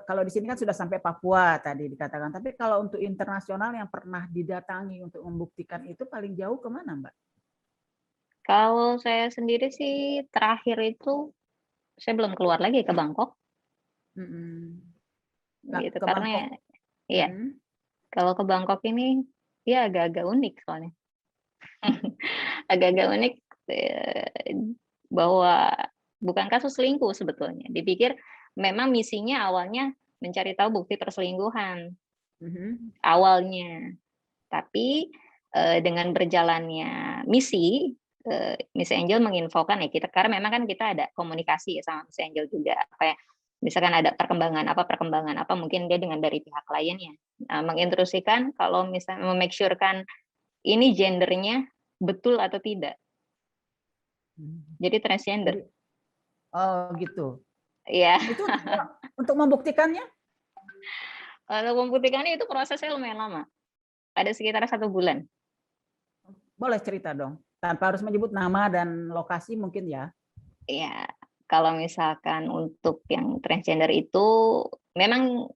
kalau di sini kan sudah sampai Papua tadi dikatakan, tapi kalau untuk internasional yang pernah didatangi untuk membuktikan itu paling jauh kemana, Mbak? Kalau saya sendiri sih terakhir itu saya belum keluar lagi ke Bangkok. Gitu ke karena Bangkok. Iya. Kalau ke Bangkok ini dia agak-agak unik soalnya. Agak-agak unik bahwa bukan kasus selingkuh sebetulnya. Dipikir memang misinya awalnya mencari tahu bukti perselingkuhan awalnya, tapi dengan berjalannya misi, Miss Angel menginfokan ya kita, karena memang kan kita ada komunikasi ya sama Miss Angel juga, apa ya, misalkan ada perkembangan apa mungkin dia dengan dari pihak kliennya, menginstruksikan kalau misalnya memake sure-kan ini gendernya betul atau tidak. Jadi transgender. Oh gitu. Iya. Itu untuk membuktikannya? Untuk membuktikannya itu prosesnya lumayan lama. Ada sekitar 1 bulan. Boleh cerita dong. Tanpa harus menyebut nama dan lokasi mungkin ya. Iya. Kalau misalkan untuk yang transgender itu memang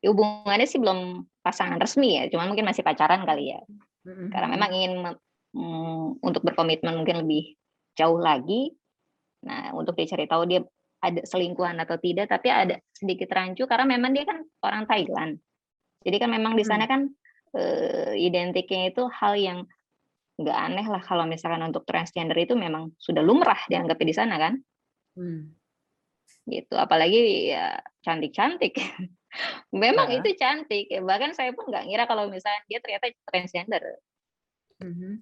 hubungannya sih belum pasangan resmi ya, cuma mungkin masih pacaran kali ya. Karena memang ingin untuk berkomitmen mungkin lebih jauh lagi. Nah, untuk dicari tahu dia ada selingkuhan atau tidak, tapi ada sedikit rancu karena memang dia kan orang Thailand. Jadi kan memang di sana kan identiknya itu hal yang nggak aneh lah kalau misalkan untuk transgender itu memang sudah lumrah dianggapnya di sana kan. Gitu, apalagi ya cantik-cantik. Memang itu cantik. Bahkan saya pun nggak ngira kalau misalnya dia ternyata transgender. Gitu.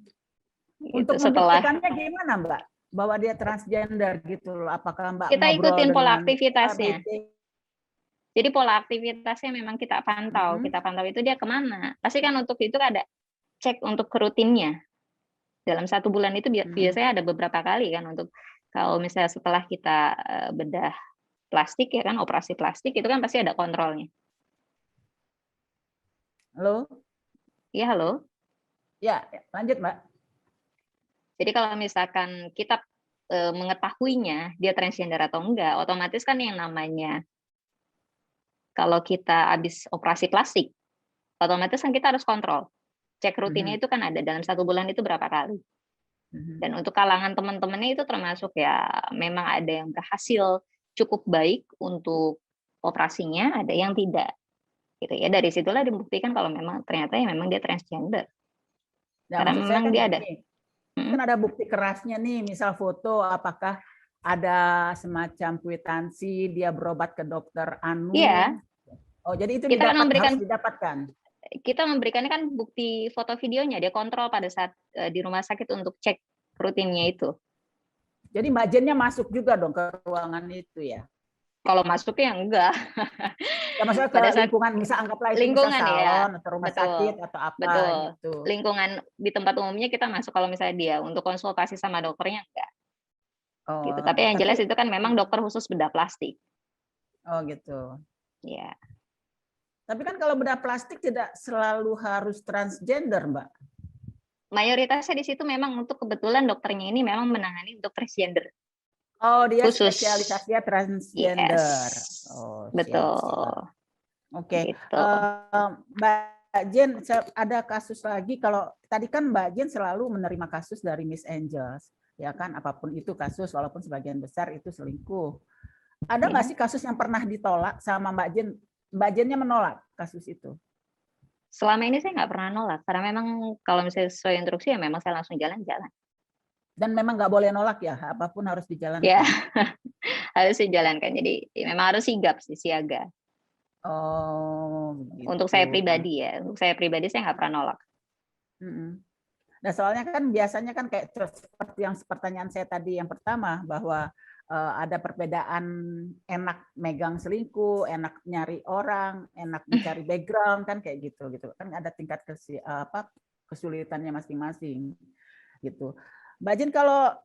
Untuk membuktikannya gimana, Mbak? Bahwa dia transgender gitu loh. Apakah Mbak kita ikutin pola aktivitasnya. Jadi pola aktivitasnya memang kita pantau. Kita pantau itu dia kemana. Pasti kan untuk itu ada cek untuk rutinnya. Dalam 1 bulan itu biasanya ada beberapa kali kan untuk kalau misalnya setelah kita bedah plastik ya kan, operasi plastik itu kan pasti ada kontrolnya. Halo? Iya, halo? Ya, lanjut Mbak. Jadi kalau misalkan kita mengetahuinya dia transgender atau enggak, otomatis kan yang namanya kalau kita habis operasi plastik, otomatis kan kita harus kontrol. Cek rutinnya itu kan ada dalam 1 bulan itu berapa kali. Dan untuk kalangan teman-temannya itu termasuk ya memang ada yang berhasil cukup baik untuk operasinya, ada yang tidak. Gitu ya. Dari situlah dibuktikan kalau memang ternyata ya memang dia transgender. Nah, Karena maksud saya memang kan dia ada. gini, kan ada bukti kerasnya nih, misal foto, apakah ada semacam kwitansi dia berobat ke dokter anu. Iya. Oh, jadi itu Kita harus didapatkan. Kita memberikannya kan bukti foto videonya, dia kontrol pada saat di rumah sakit untuk cek rutinnya itu. Jadi Mbak Jennya masuk juga dong ke ruangan itu ya? Kalau masuknya enggak. Ya, maksudnya ke lingkungan, misal anggaplah itu lingkungan misal salon atau rumah sakit atau apa gitu. Lingkungan di tempat umumnya kita masuk kalau misalnya dia untuk konsultasi sama dokternya enggak. Oh, gitu. Tapi yang jelas itu kan memang dokter khusus bedah plastik. Oh gitu. Ya. Tapi kan kalau bedah plastik tidak selalu harus transgender, Mbak. Mayoritasnya di situ memang untuk kebetulan dokternya ini memang menangani untuk transgender. Oh, dia khusus. spesialisasinya transgender. Yes. Oh, betul. Oke. Gitu. Mbak Jen, ada kasus lagi. Kalau tadi kan Mbak Jen selalu menerima kasus dari Miss Angels, ya kan? Apapun itu kasus, walaupun sebagian besar itu selingkuh. Ada nggak sih kasus yang pernah ditolak sama Mbak Jen? Mbak Jennya menolak kasus itu? Selama ini saya nggak pernah nolak, karena memang kalau misalnya sesuai instruksi ya memang saya langsung jalan-jalan. Dan memang nggak boleh nolak ya, apapun harus dijalankan. Ya, harus dijalankan. Jadi memang harus sigap sih, siaga. Oh, gitu. Untuk saya pribadi ya, untuk saya pribadi saya nggak pernah nolak. Nah, soalnya kan biasanya kan kayak seperti yang pertanyaan saya tadi yang pertama, bahwa ada perbedaan enak megang selingkuh, enak nyari orang, enak mencari background kan kayak gitu kan ada tingkat kesulitannya masing-masing gitu. Mbak Jen, kalau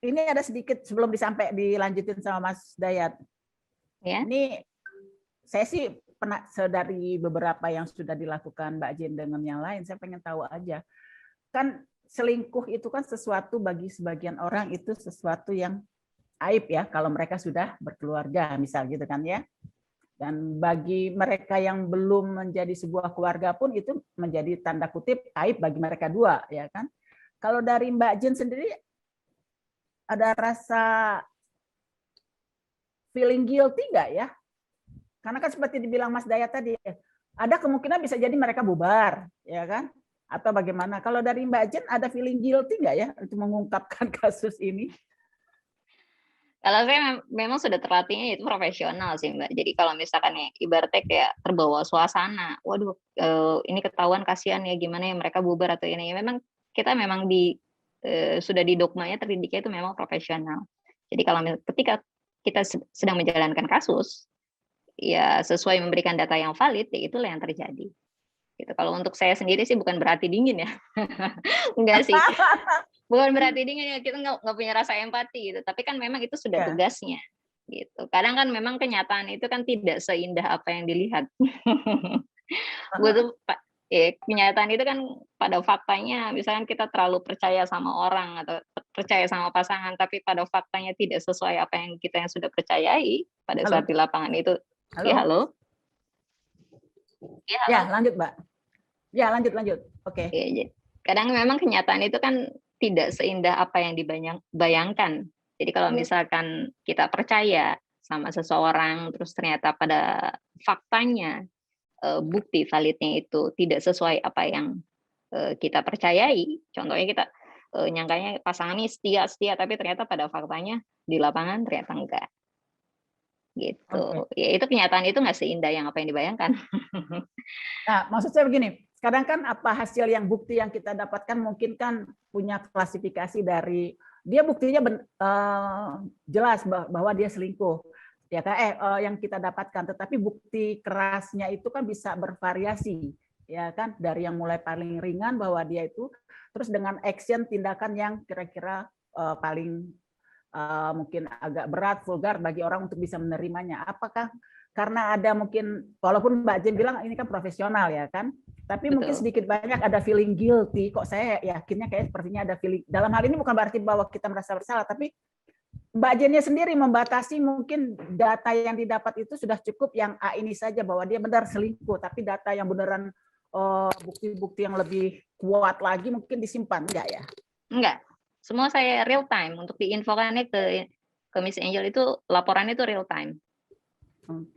ini ada sedikit sebelum dilanjutin sama Mas Dayat. Ya. Ini saya sih pernah dari beberapa yang sudah dilakukan Mbak Jen dengan yang lain, saya pengen tahu aja. Kan selingkuh itu kan sesuatu bagi sebagian orang itu sesuatu yang aib ya kalau mereka sudah berkeluarga misal gitu kan ya. Dan bagi mereka yang belum menjadi sebuah keluarga pun itu menjadi tanda kutip aib bagi mereka dua ya kan. Kalau dari Mbak Jen sendiri ada rasa feeling guilty nggak ya? Karena kan seperti dibilang Mas Dayat tadi, ada kemungkinan bisa jadi mereka bubar, ya kan? Atau bagaimana? Kalau dari Mbak Jen ada feeling guilty nggak ya untuk mengungkapkan kasus ini? Kalau saya memang sudah terlatihnya itu profesional sih Mbak. Jadi kalau misalkan ya ibaratnya kayak terbawa suasana, waduh ini ketahuan kasihan ya gimana ya mereka bubar atau ini. Memang kita memang sudah di dogmanya terdidiknya itu memang profesional. Jadi kalau ketika kita sedang menjalankan kasus, ya sesuai memberikan data yang valid, ya itulah yang terjadi. Gitu. Kalau untuk saya sendiri sih bukan berarti dingin ya, enggak sih, bukan berarti dingin ya, kita nggak punya rasa empati gitu. Tapi kan memang itu sudah tugasnya. Gitu. Kadang kan memang kenyataan itu kan tidak seindah apa yang dilihat. Kenyataan itu kan pada faktanya, misalkan kita terlalu percaya sama orang atau percaya sama pasangan, tapi pada faktanya tidak sesuai apa yang kita yang sudah percayai pada saat di lapangan itu. Halo? Ya, halo? Ya, halo? Ya, lanjut, Mbak. Ya, lanjut. Oke. Ya, kadang memang kenyataan itu kan tidak seindah apa yang dibayangkan. Jadi kalau misalkan kita percaya sama seseorang, terus ternyata pada faktanya bukti validnya itu tidak sesuai apa yang kita percayai. Contohnya kita nyangkanya pasangan ini setia, tapi ternyata pada faktanya di lapangan ternyata enggak. Gitu. Ya itu kenyataan itu nggak seindah yang apa yang dibayangkan. Nah, maksud saya begini, kadang kan apa hasil yang bukti yang kita dapatkan mungkin kan punya klasifikasi dari dia buktinya jelas bahwa dia selingkuh. Ya kan yang kita dapatkan, tetapi bukti kerasnya itu kan bisa bervariasi, ya kan, dari yang mulai paling ringan bahwa dia itu terus dengan action tindakan yang kira-kira paling mungkin agak berat, vulgar bagi orang untuk bisa menerimanya. Apakah karena ada mungkin, walaupun Mbak Jen bilang ini kan profesional ya kan, tapi mungkin sedikit banyak ada feeling guilty, kok saya yakinnya kayak sepertinya ada feeling, dalam hal ini bukan berarti bahwa kita merasa bersalah, tapi Mbak Jennya sendiri membatasi mungkin data yang didapat itu sudah cukup yang A ini saja bahwa dia benar selingkuh, tapi data yang beneran bukti-bukti yang lebih kuat lagi mungkin disimpan, enggak ya? Enggak, semua saya real time untuk diinfokannya ke Miss Angel itu laporannya itu real time.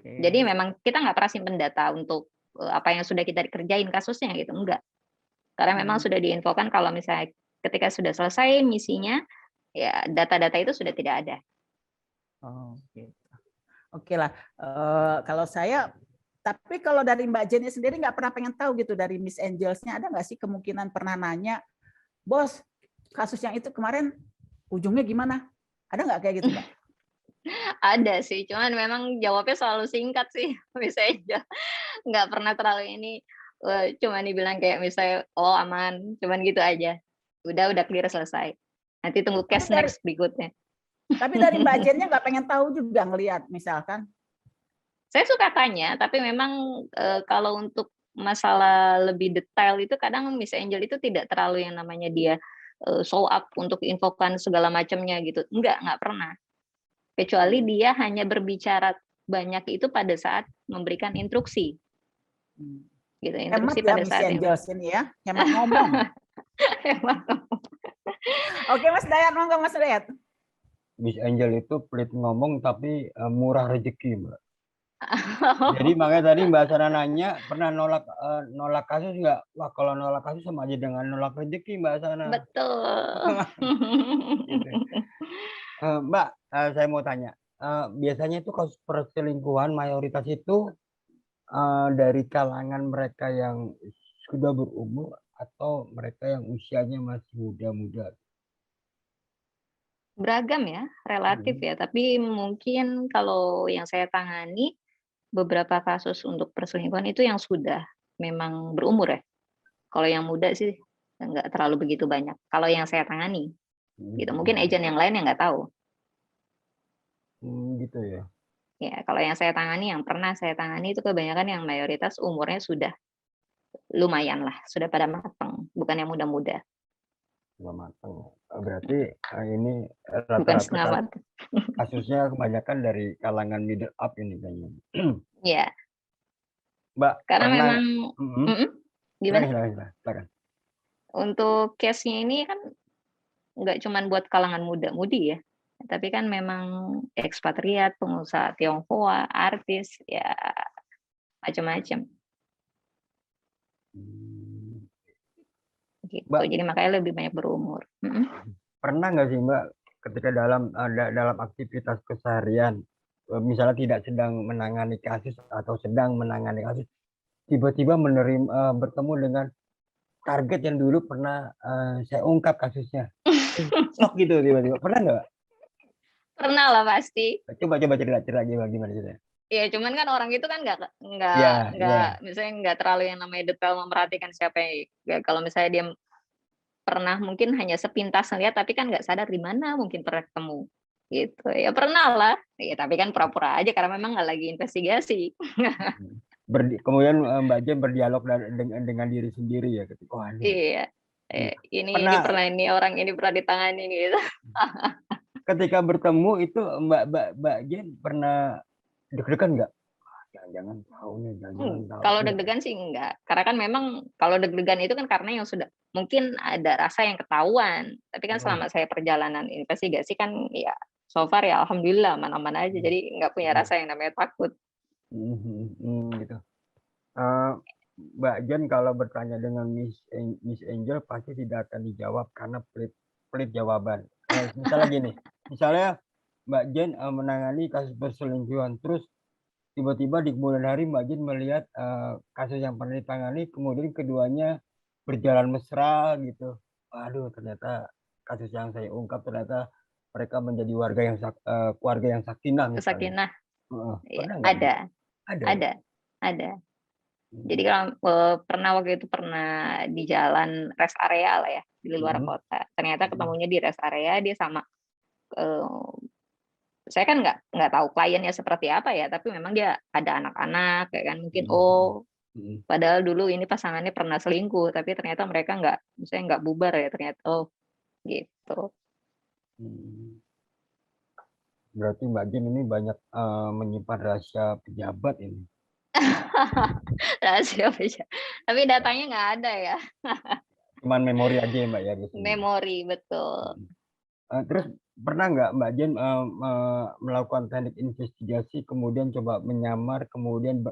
Jadi memang kita nggak pernah simpen data untuk apa yang sudah kita kerjain kasusnya gitu, enggak. Karena memang sudah diinfokan kalau misalnya ketika sudah selesai misinya, ya data-data itu sudah tidak ada. Oh, gitu. Oke lah, kalau saya, tapi kalau dari Mbak Jenny sendiri nggak pernah pengen tahu gitu dari Miss Angels-nya, ada nggak sih kemungkinan pernah nanya, bos, kasus yang itu kemarin ujungnya gimana? Ada nggak kayak gitu, Mbak? Ada sih, cuman memang jawabnya selalu singkat sih, Miss Angel. Nggak pernah terlalu ini, cuman dibilang kayak misalnya, oh aman, cuman gitu aja. Udah clear selesai. Nanti tunggu case next berikutnya. Tapi dari Mbak Jennya nggak pengen tahu juga ngelihat misalkan? Saya suka tanya, tapi memang kalau untuk masalah lebih detail itu kadang Miss Angel itu tidak terlalu yang namanya dia show up untuk infokan segala macamnya gitu. Nggak pernah. Kecuali dia hanya berbicara banyak itu pada saat memberikan instruksi. Gitu, instruksi hemat ya pada Miss saat Angels ini ya, hemat ngomong. Oke Mas Dayat, monggo Mas Dayat. Miss Angel itu pelit ngomong tapi murah rezeki, Mbak. Jadi makanya tadi Mbak Sarah nanya pernah nolak kasus nggak? Wah kalau nolak kasus sama aja dengan nolak rezeki, Mbak Sarah. Betul. Gitu. Mbak, saya mau tanya, biasanya itu kasus perselingkuhan mayoritas itu dari kalangan mereka yang sudah berumur atau mereka yang usianya masih muda-muda? Beragam ya, relatif ya. Tapi mungkin kalau yang saya tangani beberapa kasus untuk perselingkuhan itu yang sudah memang berumur ya. Kalau yang muda sih nggak terlalu begitu banyak. Kalau yang saya tangani, gitu. Mungkin agent yang lain yang nggak tahu. Gitu ya. Ya, kalau yang saya tangani, yang pernah saya tangani itu kebanyakan yang mayoritas umurnya sudah lumayan lah, sudah pada matang, bukan yang muda-muda. Sudah matang. Berarti ini Bukan setengah rata-rata matang. kasusnya kebanyakan dari kalangan middle up ini kayaknya. Iya. Mbak, Karena pernah memang gimana? Silakan. Untuk case-nya ini kan nggak cuma buat kalangan muda-mudi ya, tapi kan memang ekspatriat, pengusaha Tionghoa, artis, ya macam-macam. Gitu. Mbak, jadi makanya lebih banyak berumur. Pernah nggak sih Mbak ketika dalam aktivitas keseharian, misalnya tidak sedang menangani kasus atau sedang menangani kasus, tiba-tiba bertemu dengan target yang dulu pernah saya ungkap kasusnya, shock gitu tiba-tiba, pernah nggak? Pernah lah pasti. Coba cerita gimana ceritanya? Ya cuman kan orang itu kan nggak Ya. misalnya nggak terlalu yang namanya detail memperhatikan siapa yang kalau misalnya dia pernah mungkin hanya sepintas lihat tapi kan nggak sadar di mana mungkin pernah ketemu gitu ya pernah lah ya tapi kan pura-pura aja karena memang nggak lagi investigasi. Kemudian Mbak Jen berdialog dengan diri sendiri ya ketika iya ini pernah ini orang ini pernah ditangani gitu. Ketika bertemu itu Mbak Jen pernah deg-degan nggak? Jangan tahu nih, jangan tahu. Kalau deg-degan sih enggak, karena kan memang kalau deg-degan itu kan karena yang sudah mungkin ada rasa yang ketahuan. Tapi kan selama saya perjalanan investigasi kan ya so far ya alhamdulillah aman-aman aja. Jadi nggak punya rasa yang namanya takut. Gitu. Mbak Jen kalau bertanya dengan Miss Angel pasti tidak akan dijawab karena pelit jawaban. Misalnya gini, misalnya Mbak Jen menangani kasus perselingkuhan, terus tiba-tiba di kemudian hari Mbak Jen melihat kasus yang pernah ditangani, kemudian keduanya berjalan mesra gitu. Waduh, ternyata kasus yang saya ungkap ternyata mereka menjadi keluarga yang sakinah misalnya. Sakinah. Ada. Jadi kalau waktu itu pernah di jalan rest area lah ya di luar kota. Ternyata ketemunya di rest area dia sama. Saya kan nggak tahu kliennya seperti apa ya, tapi memang dia ada anak-anak kayak kan mungkin padahal dulu ini pasangannya pernah selingkuh, tapi ternyata mereka nggak bubar ya ternyata gitu. Berarti Mbak Jen ini banyak menyimpan rahasia pejabat ini. Rahasia BCA. Tapi datanya nggak ada ya. Cuman memori aja ya Mbak ya di sini. Memori, betul. Terus pernah nggak Mbak Jen melakukan teknik investigasi, kemudian coba menyamar, kemudian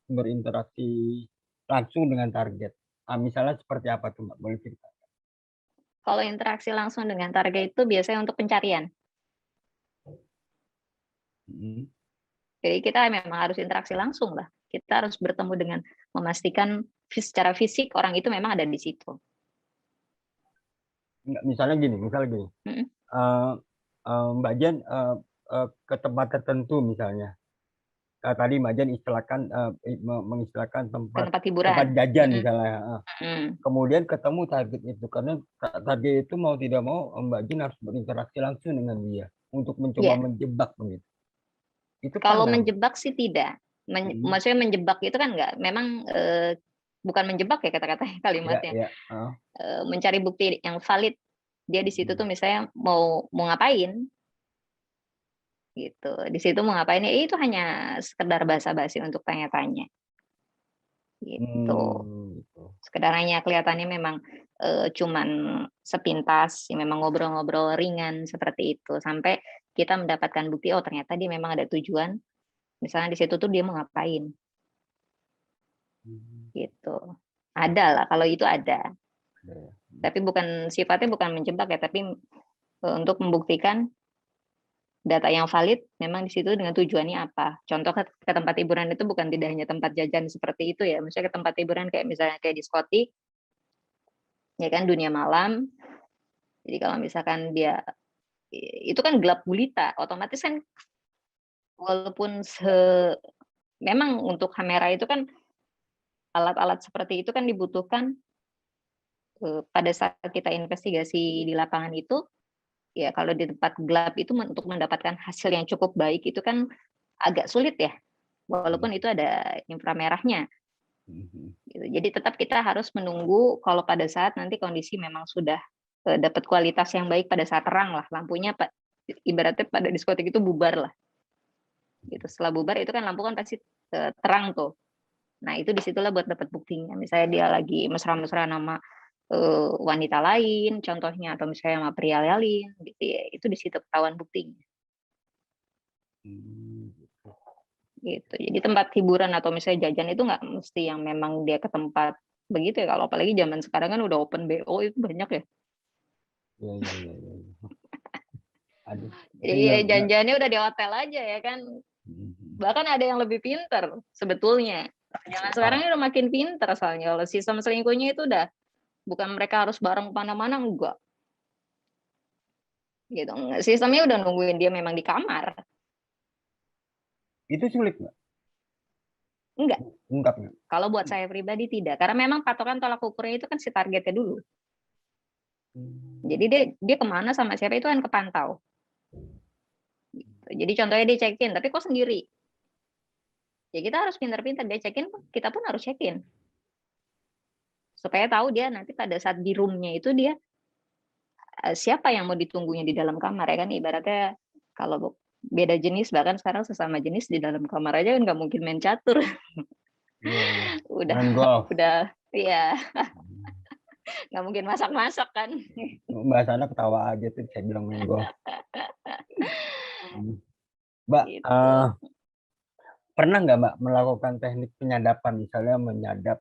berinteraksi langsung dengan target? Misalnya seperti apa tuh Mbak? Boleh cerita? Kalau interaksi langsung dengan target itu biasanya untuk pencarian. Jadi kita memang harus interaksi langsung lah. Kita harus bertemu dengan memastikan secara fisik orang itu memang ada di situ. Misalnya gini. Mbak Jen ke tempat tertentu misalnya. Tadi Mbak Jen mengistilahkan Tempat hiburan. tempat jajan misalnya. Kemudian ketemu target itu, karena target itu mau tidak mau Mbak Jen harus berinteraksi langsung dengan dia untuk mencoba menjebak begitu. Itu kalau menjebak sih tidak. Maksudnya menjebak itu kan enggak, memang bukan menjebak ya kata-kata kalimatnya. Mencari bukti yang valid. Dia di situ tuh misalnya mau ngapain gitu. Di situ mau ngapain ya itu hanya sekedar basa-basi untuk tanya-tanya. Gitu. Sekedar hanya kelihatannya memang cuman sepintas, memang ngobrol-ngobrol ringan seperti itu sampai kita mendapatkan bukti oh ternyata dia memang ada tujuan. Misalnya di situ tuh dia mau ngapain. Gitu. Ada lah kalau itu ada. Tapi sifatnya bukan menjebak ya, tapi untuk membuktikan data yang valid memang di situ dengan tujuannya apa. Contoh ke tempat hiburan itu bukan tidak hanya tempat jajan seperti itu ya, misalnya ke tempat hiburan kayak misalnya kayak diskotik, ya kan dunia malam. Jadi kalau misalkan dia itu kan gelap gulita, otomatis kan walaupun memang untuk kamera itu kan alat-alat seperti itu kan dibutuhkan pada saat kita investigasi di lapangan itu. Ya kalau di tempat gelap itu untuk mendapatkan hasil yang cukup baik itu kan agak sulit ya, walaupun itu ada inframerahnya. Gitu. Jadi tetap kita harus menunggu kalau pada saat nanti kondisi memang sudah dapat kualitas yang baik pada saat terang lah, lampunya ibaratnya pada diskotik itu bubar lah. Gitu. Setelah bubar itu kan lampu kan pasti terang tuh. Nah itu disitulah buat dapat buktinya. Misalnya dia lagi mesra-mesra nama wanita lain, contohnya, atau misalnya sama pria lain, gitu ya, itu di situ ketahuan buktinya. Gitu. Jadi tempat hiburan atau misalnya jajan itu nggak mesti yang memang dia ke tempat begitu ya. Kalau apalagi zaman sekarang kan udah open BO itu banyak ya. Jadi janjiannya udah di hotel aja ya kan. Bahkan ada yang lebih pinter sebetulnya. Jangan sekarang ini udah makin pinter soalnya. Kalau sistem selingkuhnya itu udah bukan mereka harus bareng kemana-mana, enggak. Gitu. Sistemnya udah nungguin dia memang di kamar. Itu sulit nggak? Enggak. Ungkapnya. Kalau buat saya pribadi tidak. Karena memang patokan tolak ukurnya itu kan si targetnya dulu. Jadi dia kemana sama siapa itu kan kepantau. Gitu. Jadi contohnya dia check-in, tapi kok sendiri? Ya kita harus pintar-pintar. Dia check-in, kita pun harus check-in. Supaya tahu dia nanti pada saat di room-nya itu dia siapa yang mau ditunggunya di dalam kamar ya kan, ibaratnya kalau beda jenis bahkan sekarang sesama jenis di dalam kamar aja kan nggak mungkin main catur. udah iya nggak mungkin masak kan. Mbak Sana ketawa aja tuh saya bilang main golf. Mbak gitu. Pernah nggak Mbak melakukan teknik penyadapan, misalnya menyadap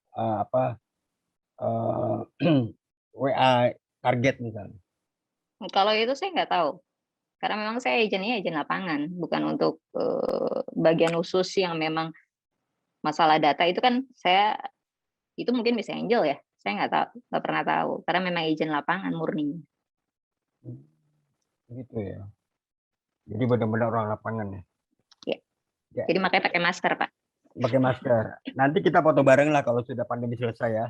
WA target misalnya? Kalau itu saya nggak tahu, karena memang saya agen lapangan, bukan untuk bagian khusus yang memang masalah data itu kan itu mungkin bisa Angel ya, saya nggak pernah tahu, karena memang agen lapangan murni. Gitu ya. Jadi benar-benar orang lapangan ya. Ya. Jadi makanya pakai masker Pak. Pakai masker. Nanti kita foto bareng lah kalau sudah pandemi selesai ya.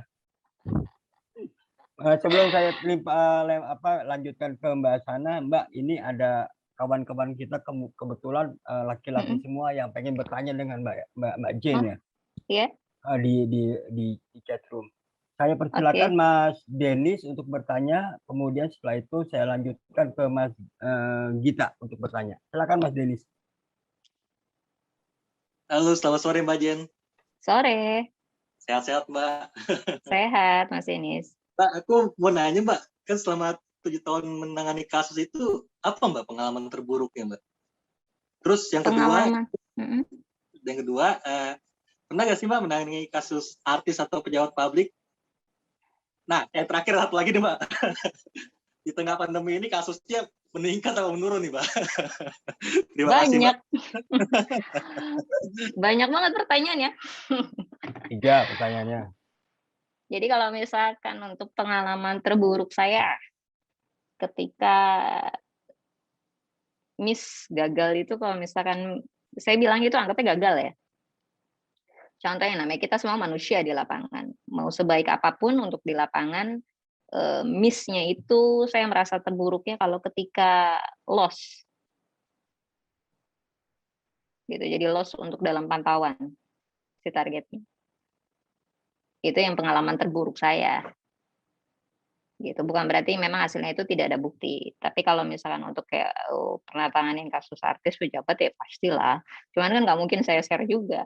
Sebelum saya lanjutkan ke Mbak Sana, Mbak, ini ada kawan-kawan kita kebetulan laki-laki semua yang pengen bertanya dengan Mbak Jen ya. Iya. Di chat room. Saya persilakan Mas Denis untuk bertanya, kemudian setelah itu saya lanjutkan ke Mas Gita untuk bertanya. Silakan Mas Denis. Halo, selamat sore Mbak Jen. Sore. Sehat-sehat, Mbak. Sehat, Mas Denis. Mbak, aku mau nanya, Mbak, kan selama 7 tahun menangani kasus itu, apa Mbak pengalaman terburuknya, Mbak? Terus yang Pengalaman. kedua, pernah nggak sih Mbak menangani kasus artis atau pejabat publik? Nah, yang terakhir satu lagi nih, Mbak. Di tengah pandemi ini kasusnya meningkat atau menurun nih, Mbak? Terima kasih, Mbak. Banyak banget pertanyaannya. 3 pertanyaannya. Jadi kalau misalkan untuk pengalaman terburuk saya ketika Miss gagal itu, kalau misalkan saya bilang itu angkatnya gagal ya. Contohnya namanya kita semua manusia di lapangan. Mau sebaik apapun untuk di lapangan, miss-nya itu saya merasa terburuknya kalau ketika loss. Gitu, jadi loss untuk dalam pantauan si targetnya. Itu yang pengalaman terburuk saya. Gitu, bukan berarti memang hasilnya itu tidak ada bukti. Tapi kalau misalkan untuk kayak pernah tanganin kasus artis pejabat ya pastilah. Cuman kan nggak mungkin saya share juga.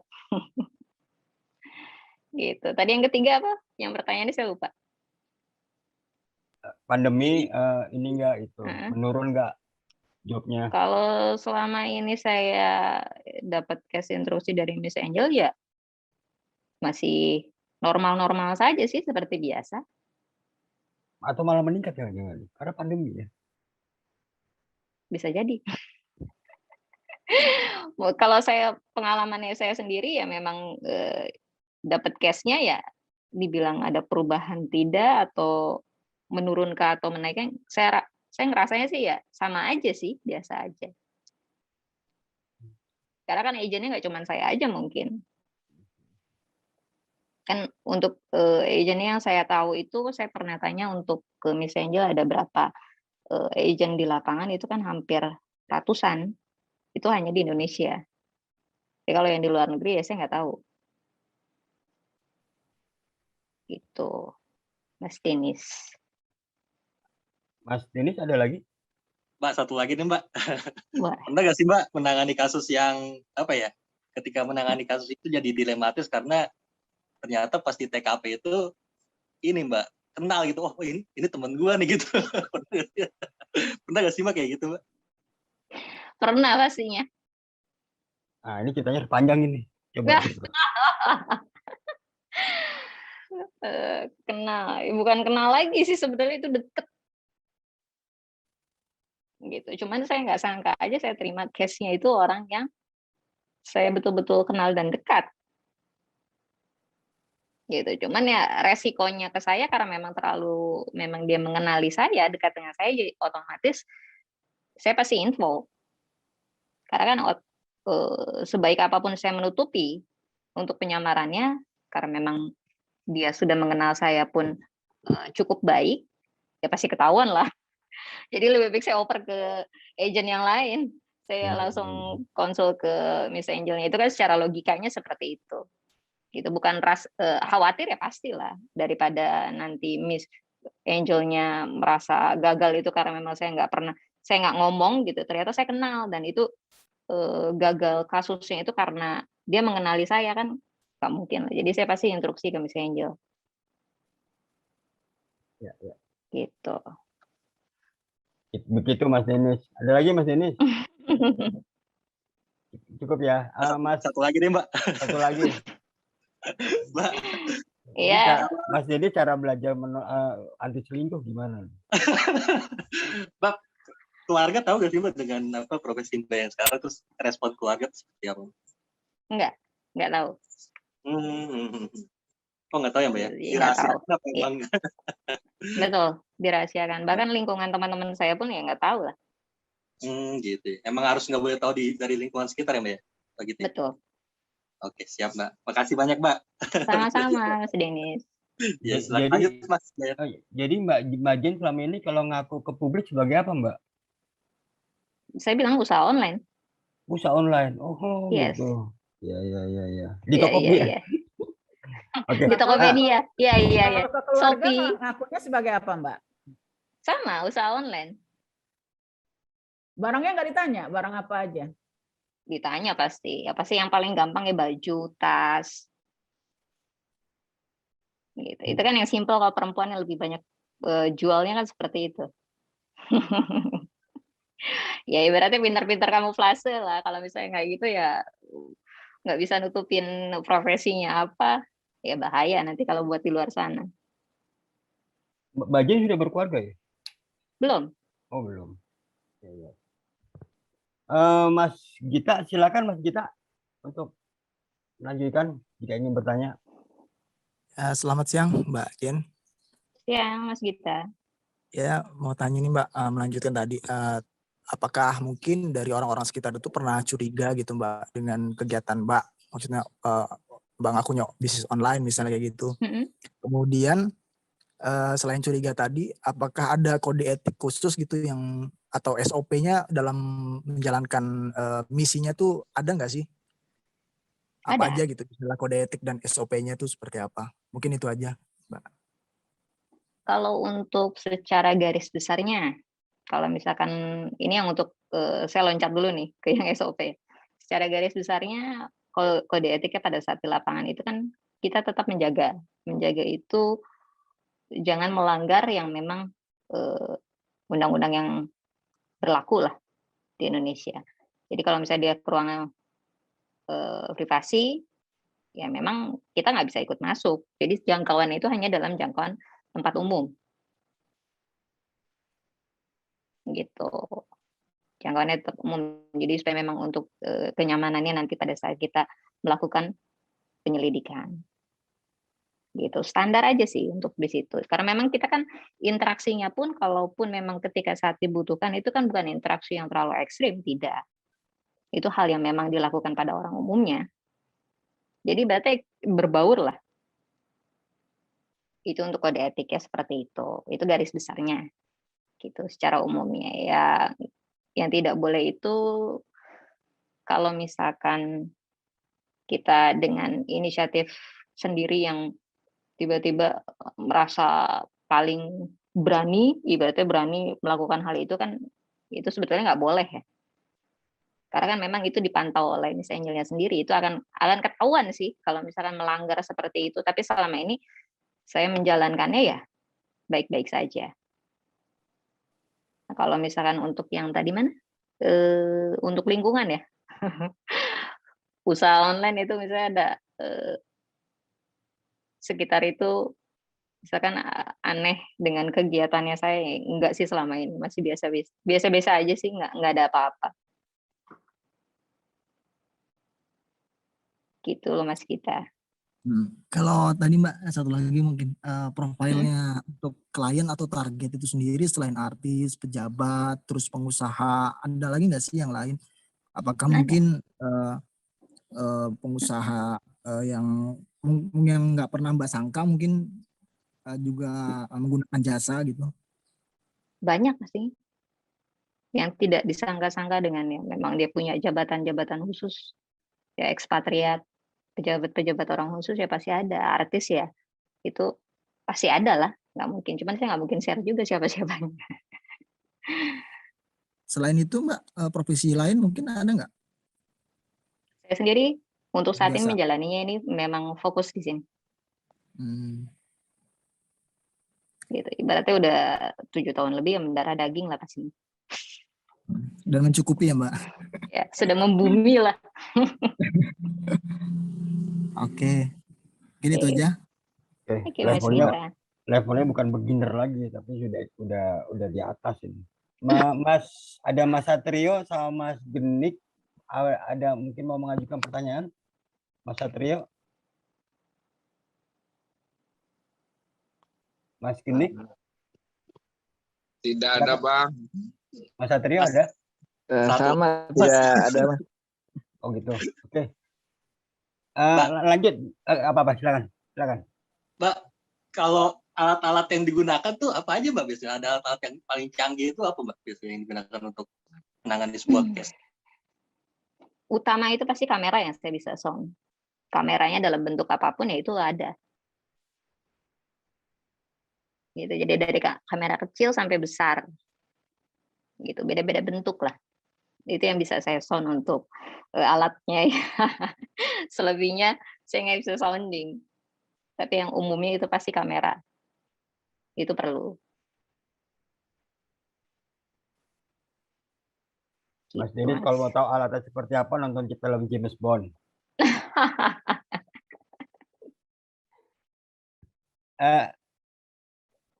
Gitu. Tadi yang ketiga apa? Yang pertanyaannya saya lupa. Pandemi ini enggak itu menurun enggak jobnya? Kalau selama ini saya dapat cash instruksi dari Miss Angel ya masih normal-normal saja sih seperti biasa. Atau malah meningkat jangan-jangan karena pandemi ya? Bisa jadi. Kalau saya pengalamannya saya sendiri ya memang dapat cash-nya ya dibilang ada perubahan tidak atau menurun ke atau menaikkan, saya ngerasanya sih ya sama aja sih, biasa aja. Karena kan agentnya nggak cuma saya aja mungkin. Kan untuk agentnya yang saya tahu itu saya pernah tanya untuk ke Miss Angel ada berapa agent di lapangan itu kan hampir ratusan. Itu hanya di Indonesia. Jadi kalau yang di luar negeri ya saya nggak tahu. Gitu, Mas Denis. Mas Denis ada lagi? Mbak, satu lagi nih, Mbak. Pernah nggak sih Mbak menangani kasus yang apa ya? Ketika menangani kasus itu jadi dilematis karena ternyata pas di TKP itu ini Mbak kenal gitu. Oh ini teman gua nih gitu. Pernah nggak sih Mbak kayak gitu, Mbak? Pernah pastinya. Nah, ini ceritanya panjang ini. Coba. Kenal, bukan kenal lagi sih sebetulnya itu deket. Gitu. Cuman saya nggak sangka aja saya terima case-nya itu orang yang saya betul-betul kenal dan dekat. Gitu. Cuman ya resikonya ke saya karena memang dia mengenali saya, dekat dengan saya, jadi otomatis saya pasti info. Karena kan sebaik apapun saya menutupi untuk penyamarannya, karena memang dia sudah mengenal saya pun cukup baik, ya pasti ketahuan lah. Jadi lebih baik saya oper ke agent yang lain. Saya langsung konsul ke Miss Angelnya. Itu kan secara logikanya seperti itu. Gitu, bukan khawatir ya pastilah. Daripada nanti Miss Angelnya merasa gagal itu karena memang saya nggak ngomong gitu. Ternyata saya kenal dan itu gagal kasusnya itu karena dia mengenali saya kan nggak mungkin. Jadi saya pasti instruksi ke Miss Angel. Ya. Gitu. Begitu Mas Denis. Ada lagi Mas Denis? Cukup ya. Mas satu lagi deh Mbak. Satu lagi. Mbak. Iya. Mas Denis cara belajar anti selingkuh gimana? Mbak, keluarga tahu gak sih Mbak dengan apa profesi Mbak yang sekarang, terus respon keluarga seperti apa? Enggak tahu. Oh nggak tahu ya Mbak ya? Dirahasiakan apa emang? Betul, dirahasiakan. Bahkan lingkungan teman-teman saya pun ya nggak tahu lah. Gitu. Emang harus nggak boleh tahu dari lingkungan sekitar ya Mbak ya? Begitu. Betul. Oke, siap Mbak. Makasih banyak Mbak. Sama-sama Mas Denis. Ya, lanjut Mas. Jadi Mbak Jen selama ini kalau ngaku ke publik sebagai apa Mbak? Saya bilang usaha online. Usaha online. Oh yes. Gitu. Ya. Di Tokopedia. Okay. Di Tokopedia. Iya. Kalau ke keluarga ngakunya sebagai apa Mbak? Sama, usaha online. Barangnya nggak ditanya, barang apa aja? Ditanya pasti. Apa sih yang paling gampang ya baju, tas, Gitu. Itu kan yang simpel, kalau perempuan yang lebih banyak jualnya kan seperti itu. Ya ibaratnya pintar-pintar kamuflase lah. Kalau misalnya nggak gitu ya nggak bisa nutupin profesinya apa, ya bahaya nanti kalau buat di luar sana. Mbak Jen sudah berkeluarga ya? Belum. Oh belum. Ya. Mas Gita, silakan Mas Gita untuk melanjutkan jika ingin bertanya. Selamat siang Mbak Jen. Siang Mas Gita. Ya mau tanya nih Mbak, melanjutkan tadi, apakah mungkin dari orang-orang sekitar itu pernah curiga gitu Mbak dengan kegiatan Mbak, maksudnya Mbak ngakunya bisnis online misalnya kayak gitu. Kemudian selain curiga tadi, apakah ada kode etik khusus gitu yang atau SOP-nya dalam menjalankan misinya tuh ada nggak sih? Apa aja gitu, misalnya kode etik dan SOP-nya tuh seperti apa? Mungkin itu aja, Mbak. Kalau untuk secara garis besarnya, kalau misalkan ini yang untuk saya loncat dulu nih ke yang SOP. Secara garis besarnya kode etiknya pada saat di lapangan itu kan kita tetap menjaga itu jangan melanggar yang memang undang-undang yang berlaku lah di Indonesia. Jadi kalau misalnya dia ke ruangan privasi, ya memang kita nggak bisa ikut masuk. Jadi jangkauan itu hanya dalam jangkauan tempat umum. Gitu. Jangkauannya tetap umum. Jadi supaya memang untuk kenyamanannya nanti pada saat kita melakukan penyelidikan. Gitu. Standar aja sih untuk di situ. Karena memang kita kan interaksinya pun kalaupun memang ketika saat dibutuhkan itu kan bukan interaksi yang terlalu ekstrim, tidak. Itu hal yang memang dilakukan pada orang umumnya. Jadi berarti berbaur lah. Itu untuk kode etiknya seperti itu. Itu garis besarnya. Gitu secara umumnya ya. Yang tidak boleh itu kalau misalkan kita dengan inisiatif sendiri yang tiba-tiba merasa paling berani, ibaratnya berani melakukan hal itu kan itu sebetulnya nggak boleh ya. Karena kan memang itu dipantau oleh Miss Angelnya sendiri, itu akan ketahuan sih kalau misalkan melanggar seperti itu. Tapi selama ini saya menjalankannya ya baik-baik saja. Nah, kalau misalkan untuk yang tadi mana? Untuk lingkungan ya. Usaha online itu misalnya ada sekitar itu misalkan aneh dengan kegiatannya saya, enggak sih selama ini, masih biasa-biasa aja sih, enggak ada apa-apa. Gitu loh Mas Gita. Kalau tadi Mbak satu lagi mungkin profilnya untuk klien atau target itu sendiri selain artis, pejabat, terus pengusaha, ada lagi nggak sih yang lain? Apakah mungkin pengusaha yang nggak pernah Mbak sangka mungkin juga menggunakan jasa gitu? Banyak sih yang tidak disangka-sangka dengan yang memang dia punya jabatan-jabatan khusus, ya ekspatriat, pejabat-pejabat orang khusus ya pasti ada, artis ya itu pasti ada lah, nggak mungkin. Cuman saya nggak mungkin share juga siapa-siapanya. Selain itu Mbak, profesi lain mungkin ada nggak? Saya sendiri untuk saat ini menjalaninya ini memang fokus di sini. Gitu. Ibaratnya udah 7 tahun lebih mendarah daging lah pasti. Dan mencukupi ya Mbak? Ya, sudah membumi lah. Oke. Gini itu aja. Oke. Levelnya bukan beginner lagi, tapi udah di atas ini. Mas, ada Mas Satrio sama Mas Genik, ada mungkin mau mengajukan pertanyaan? Mas Satrio? Mas Genik? Tidak ada Bang. Mas Satrio ada? Sama tidak ada Mas. Oh gitu. Oke. Lanjut. Apa silakan. Mbak, kalau alat-alat yang digunakan tuh apa aja Mbak biasanya? Ada alat-alat yang paling canggih itu apa Mbak biasanya yang digunakan untuk menangani sebuah case? Utama itu pasti kamera yang saya bisa sound. Kameranya dalam bentuk apapun ya itu ada. Gitu. Jadi dari kamera kecil sampai besar. Gitu, beda-beda bentuk lah. Itu yang bisa saya sound untuk alatnya ya. Selebihnya saya nggak bisa sounding. Tapi yang umumnya itu pasti kamera. Itu perlu. Mas Gitu, Denis Mas. kalau mau tahu alatnya seperti apa, nonton film James Bond.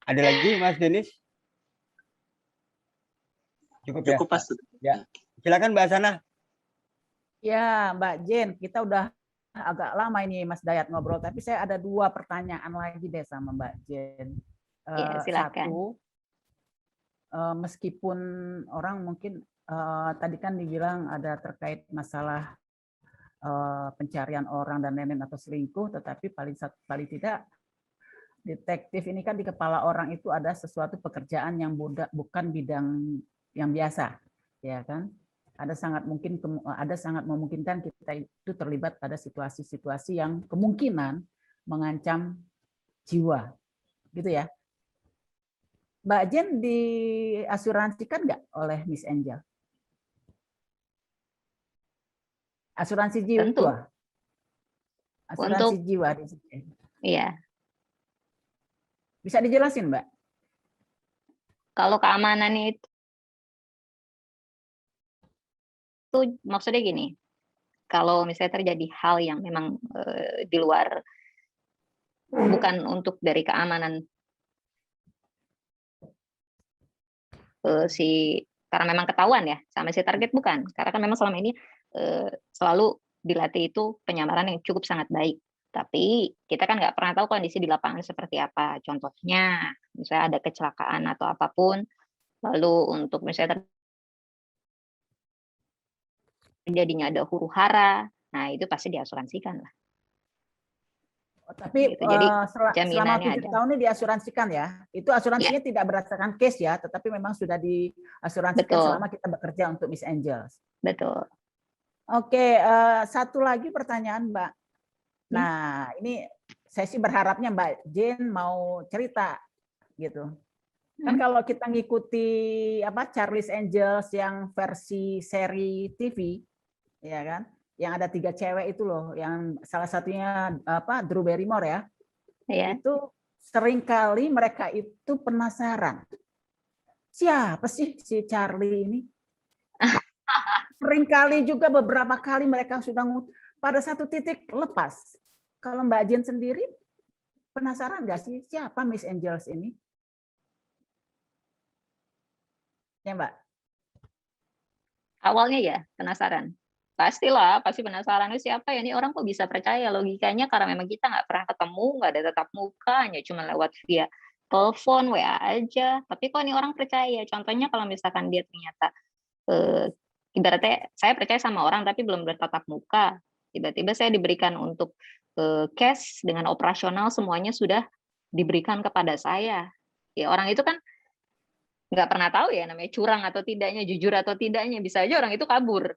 Ada lagi Mas Denis? Cukup ya? Cukup Mas. Ya. Silakan Mbak Sana. Ya, Mbak Jen, kita udah agak lama ini Mas Dayat ngobrol, tapi saya ada 2 pertanyaan lagi deh sama Mbak Jen. Ya, silakan. Satu, meskipun orang mungkin tadi kan dibilang ada terkait masalah pencarian orang dan lain-lain atau selingkuh, tetapi paling tidak detektif ini kan di kepala orang itu ada sesuatu pekerjaan yang bukan bidang yang biasa, ya kan? Ada sangat memungkinkan kita itu terlibat pada situasi-situasi yang kemungkinan mengancam jiwa, gitu ya. Mbak Jen diasuransikan nggak oleh Miss Angel? Asuransi jiwa. Tentu. Asuransi jiwa di sini. Iya. Bisa dijelasin, Mbak? Kalau keamanannya itu maksudnya gini. Kalau misalnya terjadi hal yang memang di luar, bukan untuk dari keamanan karena memang ketahuan ya sama si target, bukan. Karena kan memang selama ini selalu dilatih itu penyamaran yang cukup sangat baik. Tapi kita kan nggak pernah tahu kondisi di lapangan seperti apa. Contohnya, misalnya ada kecelakaan atau apapun, lalu untuk misalnya terjadinya ada huru-hara, nah itu pasti diasuransikan lah. Tapi gitu. Jadi selama 7 tahun ini diasuransikan ya. Itu asuransinya tidak berdasarkan case ya, tetapi memang sudah diasuransikan selama kita bekerja untuk Miss Angels. Betul. Oke, satu lagi pertanyaan Mbak. Nah, ini saya sih berharapnya Mbak Jen mau cerita gitu. Kan kalau kita ngikuti Charlie's Angels yang versi seri TV, ya kan? Yang ada 3 cewek itu loh, yang salah satunya Drew Barrymore ya. Iya. Itu seringkali mereka itu penasaran. Siapa sih si Charlie ini? Seringkali juga beberapa kali mereka sudah pada satu titik lepas. Kalau Mbak Jen sendiri penasaran nggak sih siapa Miss Angels ini? Ya Mbak. Awalnya ya penasaran. Pastilah, pasti penasaran siapa ya ini orang kok bisa percaya, logikanya karena memang kita nggak pernah ketemu, nggak ada tatap muka, hanya cuma lewat via telepon, WA aja. Tapi kok ini orang percaya? Contohnya kalau misalkan dia ternyata ibaratnya saya percaya sama orang tapi belum bertatap muka, tiba-tiba saya diberikan untuk cash dengan operasional semuanya sudah diberikan kepada saya. Ya orang itu kan nggak pernah tahu ya namanya curang atau tidaknya, jujur atau tidaknya, bisa aja orang itu kabur.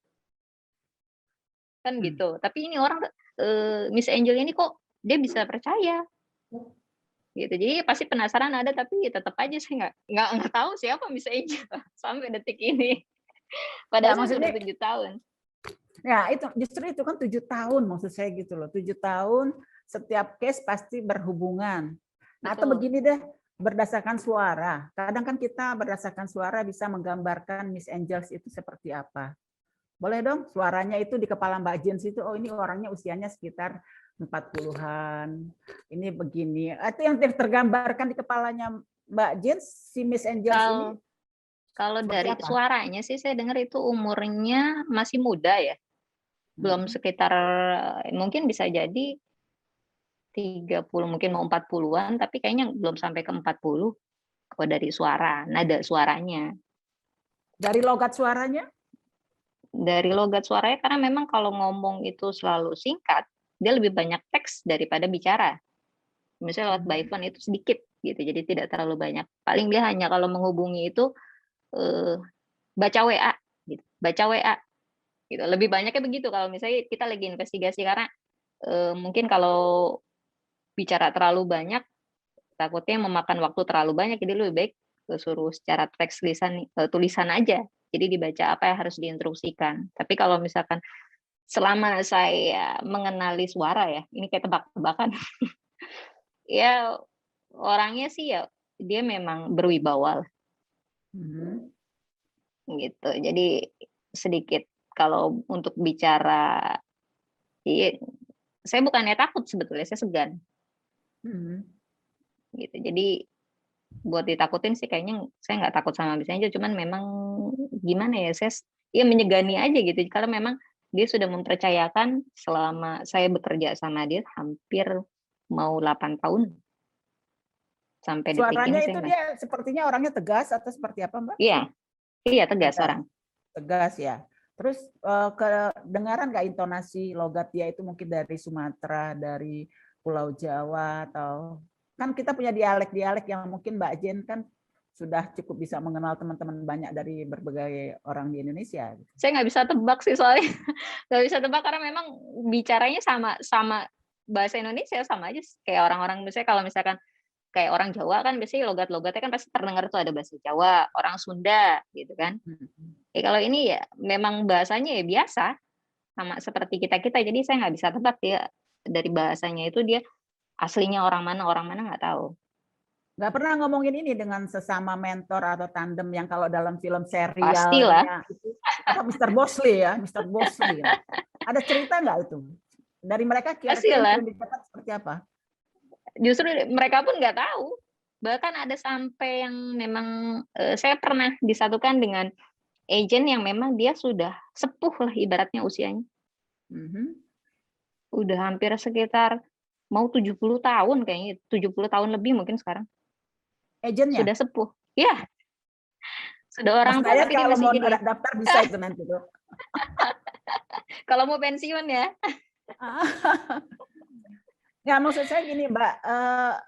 Kan gitu. Tapi ini orang Miss Angel ini kok dia bisa percaya. Gitu. Jadi pasti penasaran ada, tapi tetap aja saya nggak tahu siapa Miss Angel sampai detik ini. Padahal sudah 7 tahun. Ya, itu justru itu kan 7 tahun maksud saya gitu loh. 7 tahun setiap case pasti berhubungan. Nah, atau begini deh, berdasarkan suara. Kadang kan kita berdasarkan suara bisa menggambarkan Miss Angels itu seperti apa. Boleh dong suaranya itu di kepala Mbak Jen itu, oh ini orangnya usianya sekitar 40-an. Ini begini. Itu yang tergambarkan di kepalanya Mbak Jen si Miss Angels ini. Kalau dari suaranya sih saya dengar itu umurnya masih muda ya. Belum sekitar mungkin bisa jadi 30, mungkin mau 40-an, tapi kayaknya belum sampai ke 40 kalau dari suara, nada suaranya. Dari logat suaranya? Dari logat suaranya, karena memang kalau ngomong itu selalu singkat, dia lebih banyak teks daripada bicara. Misalnya lewat by phone itu sedikit gitu, jadi tidak terlalu banyak. Paling dia hanya kalau menghubungi itu baca WA gitu, baca WA gitu. Lebih banyaknya begitu kalau misalnya kita lagi investigasi, karena mungkin kalau bicara terlalu banyak takutnya memakan waktu terlalu banyak, jadi lebih baik suruh secara teks tulisan aja. Jadi dibaca apa yang harus diinstruksikan. Tapi kalau misalkan selama saya mengenali suara ya, ini kayak tebak-tebakan. Ya orangnya sih ya dia memang berwibawa lah. Gitu. Jadi sedikit kalau untuk bicara, iya, saya bukannya takut sebetulnya, saya segan. Gitu. Jadi buat ditakutin sih kayaknya saya nggak takut sama Miss Angel, cuman memang gimana ya, saya ya menyegani aja gitu. Kalau memang dia sudah mempercayakan selama saya bekerja sama dia hampir mau 8 tahun. Sampai detik Suaranya ini itu saya dia sepertinya orangnya tegas atau seperti apa, Mbak? Iya tegas orang. Tegas ya. Terus kedengaran nggak intonasi logat dia itu mungkin dari Sumatera, dari Pulau Jawa, atau kan kita punya dialek-dialek yang mungkin Mbak Jen kan sudah cukup bisa mengenal teman-teman banyak dari berbagai orang di Indonesia. Saya nggak bisa tebak sih soalnya, nggak bisa tebak karena memang bicaranya sama bahasa Indonesia sama aja kayak orang-orang, misalnya kalau misalkan kayak orang Jawa kan biasanya logat-logatnya kan pasti terdengar tuh ada bahasa Jawa, orang Sunda gitu kan. Kalau ini ya memang bahasanya ya biasa sama seperti kita-kita, jadi saya nggak bisa tebak dia dari bahasanya itu dia aslinya orang mana nggak tahu. Nggak pernah ngomongin ini dengan sesama mentor atau tandem yang kalau dalam film serialnya Pastilah. itu apa Mr. Bosley ya, Mr. Bosley. Ada cerita nggak itu dari mereka kira-kira seperti apa? Justru mereka pun nggak tahu. Bahkan ada sampai yang memang saya pernah disatukan dengan agent yang memang dia sudah sepuh lah ibaratnya usianya. Udah hampir sekitar mau 70 tahun kayaknya, 70 tahun lebih mungkin sekarang. Agentnya? Sudah sepuh. Ya. Sudah orang tua tapi dia kalau masih mau jadi. daftar bisa itu nanti tuh. Kalau mau pensiun ya. Nggak, maksud saya gini Mbak,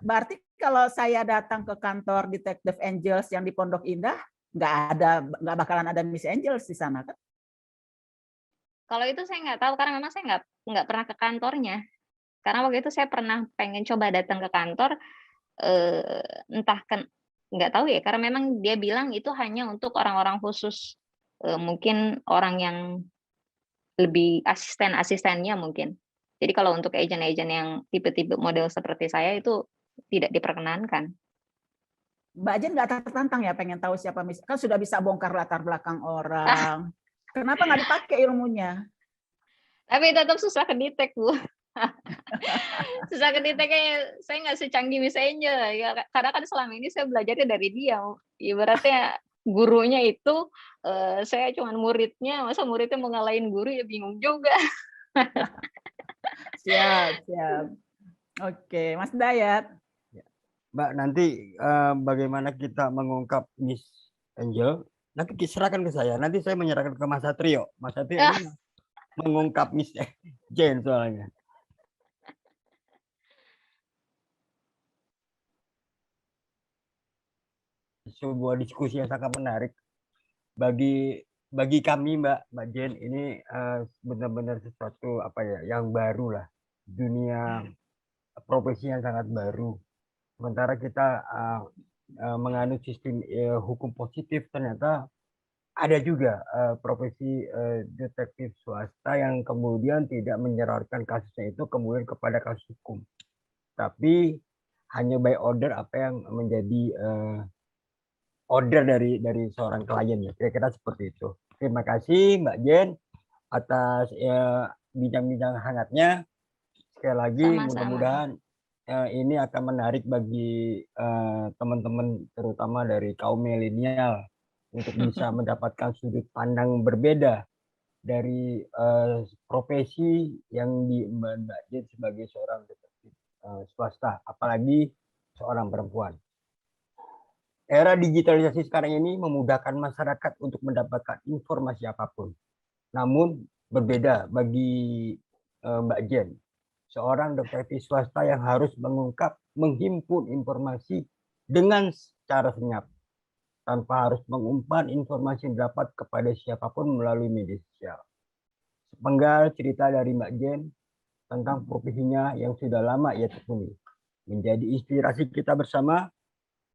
berarti kalau saya datang ke kantor Detective Angels yang di Pondok Indah, nggak bakalan ada Miss Angels di sana kan? Kalau itu saya nggak tahu karena memang saya nggak pernah ke kantornya. Karena waktu itu saya pernah pengen coba datang ke kantor, entah kan nggak tahu ya, karena memang dia bilang itu hanya untuk orang-orang khusus, mungkin orang yang lebih asisten-asistennya mungkin. Jadi kalau untuk agent-agent yang tipe-tipe model seperti saya itu tidak diperkenankan. Mbak Jen nggak tertantang ya pengen tahu siapa Miss? Kan sudah bisa bongkar latar belakang orang. Kenapa nggak dipakai ilmunya? Tapi tetap susah kedetek, Bu. Susah kedeteknya, saya nggak secanggih Miss Angel. Ya, karena kan selama ini saya belajarnya dari dia. Ibaratnya gurunya itu, saya cuma muridnya, masa muridnya mau ngalahin guru ya bingung juga. Siap. Oke, Mas Dayat. Mbak, nanti bagaimana kita mengungkap Miss Angel, nanti serahkan ke saya. Nanti saya menyerahkan ke Mas Satrio. Mas Satrio ini mengungkap Miss Jen soalnya. Sebuah diskusi yang sangat menarik bagi kami Mbak Jen, ini benar-benar sesuatu apa ya yang baru lah, dunia profesi yang sangat baru. Sementara kita menganut sistem hukum positif, ternyata ada juga profesi detektif swasta yang kemudian tidak menyerahkan kasusnya itu kemudian kepada kasus hukum, tapi hanya by order apa yang menjadi order dari seorang klien ya, kira-kira seperti itu. Terima kasih Mbak Jen atas bincang-bincang hangatnya. Sekali lagi mudah-mudahan ini akan menarik bagi teman-teman terutama dari kaum milenial untuk bisa mendapatkan sudut pandang berbeda dari profesi yang di Mbak Jen sebagai seorang detektif swasta, apalagi seorang perempuan. Era digitalisasi sekarang ini memudahkan masyarakat untuk mendapatkan informasi apapun. Namun berbeda bagi Mbak Jen, seorang detektif swasta yang harus menghimpun informasi dengan cara senyap, tanpa harus mengumpan informasi yang dapat kepada siapapun melalui media sosial. Sepenggal cerita dari Mbak Jen tentang profesinya yang sudah lama ia tekuni, menjadi inspirasi kita bersama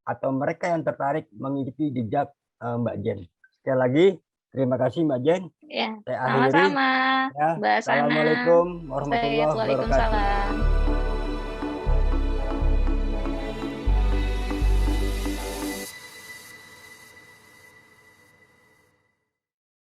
atau mereka yang tertarik mengikuti jejak Mbak Jen. Sekali lagi, terima kasih Mbak Jen. Ya, saya akhiri. Sama-sama. Ya, Assalamualaikum warahmatullahi wabarakatuh.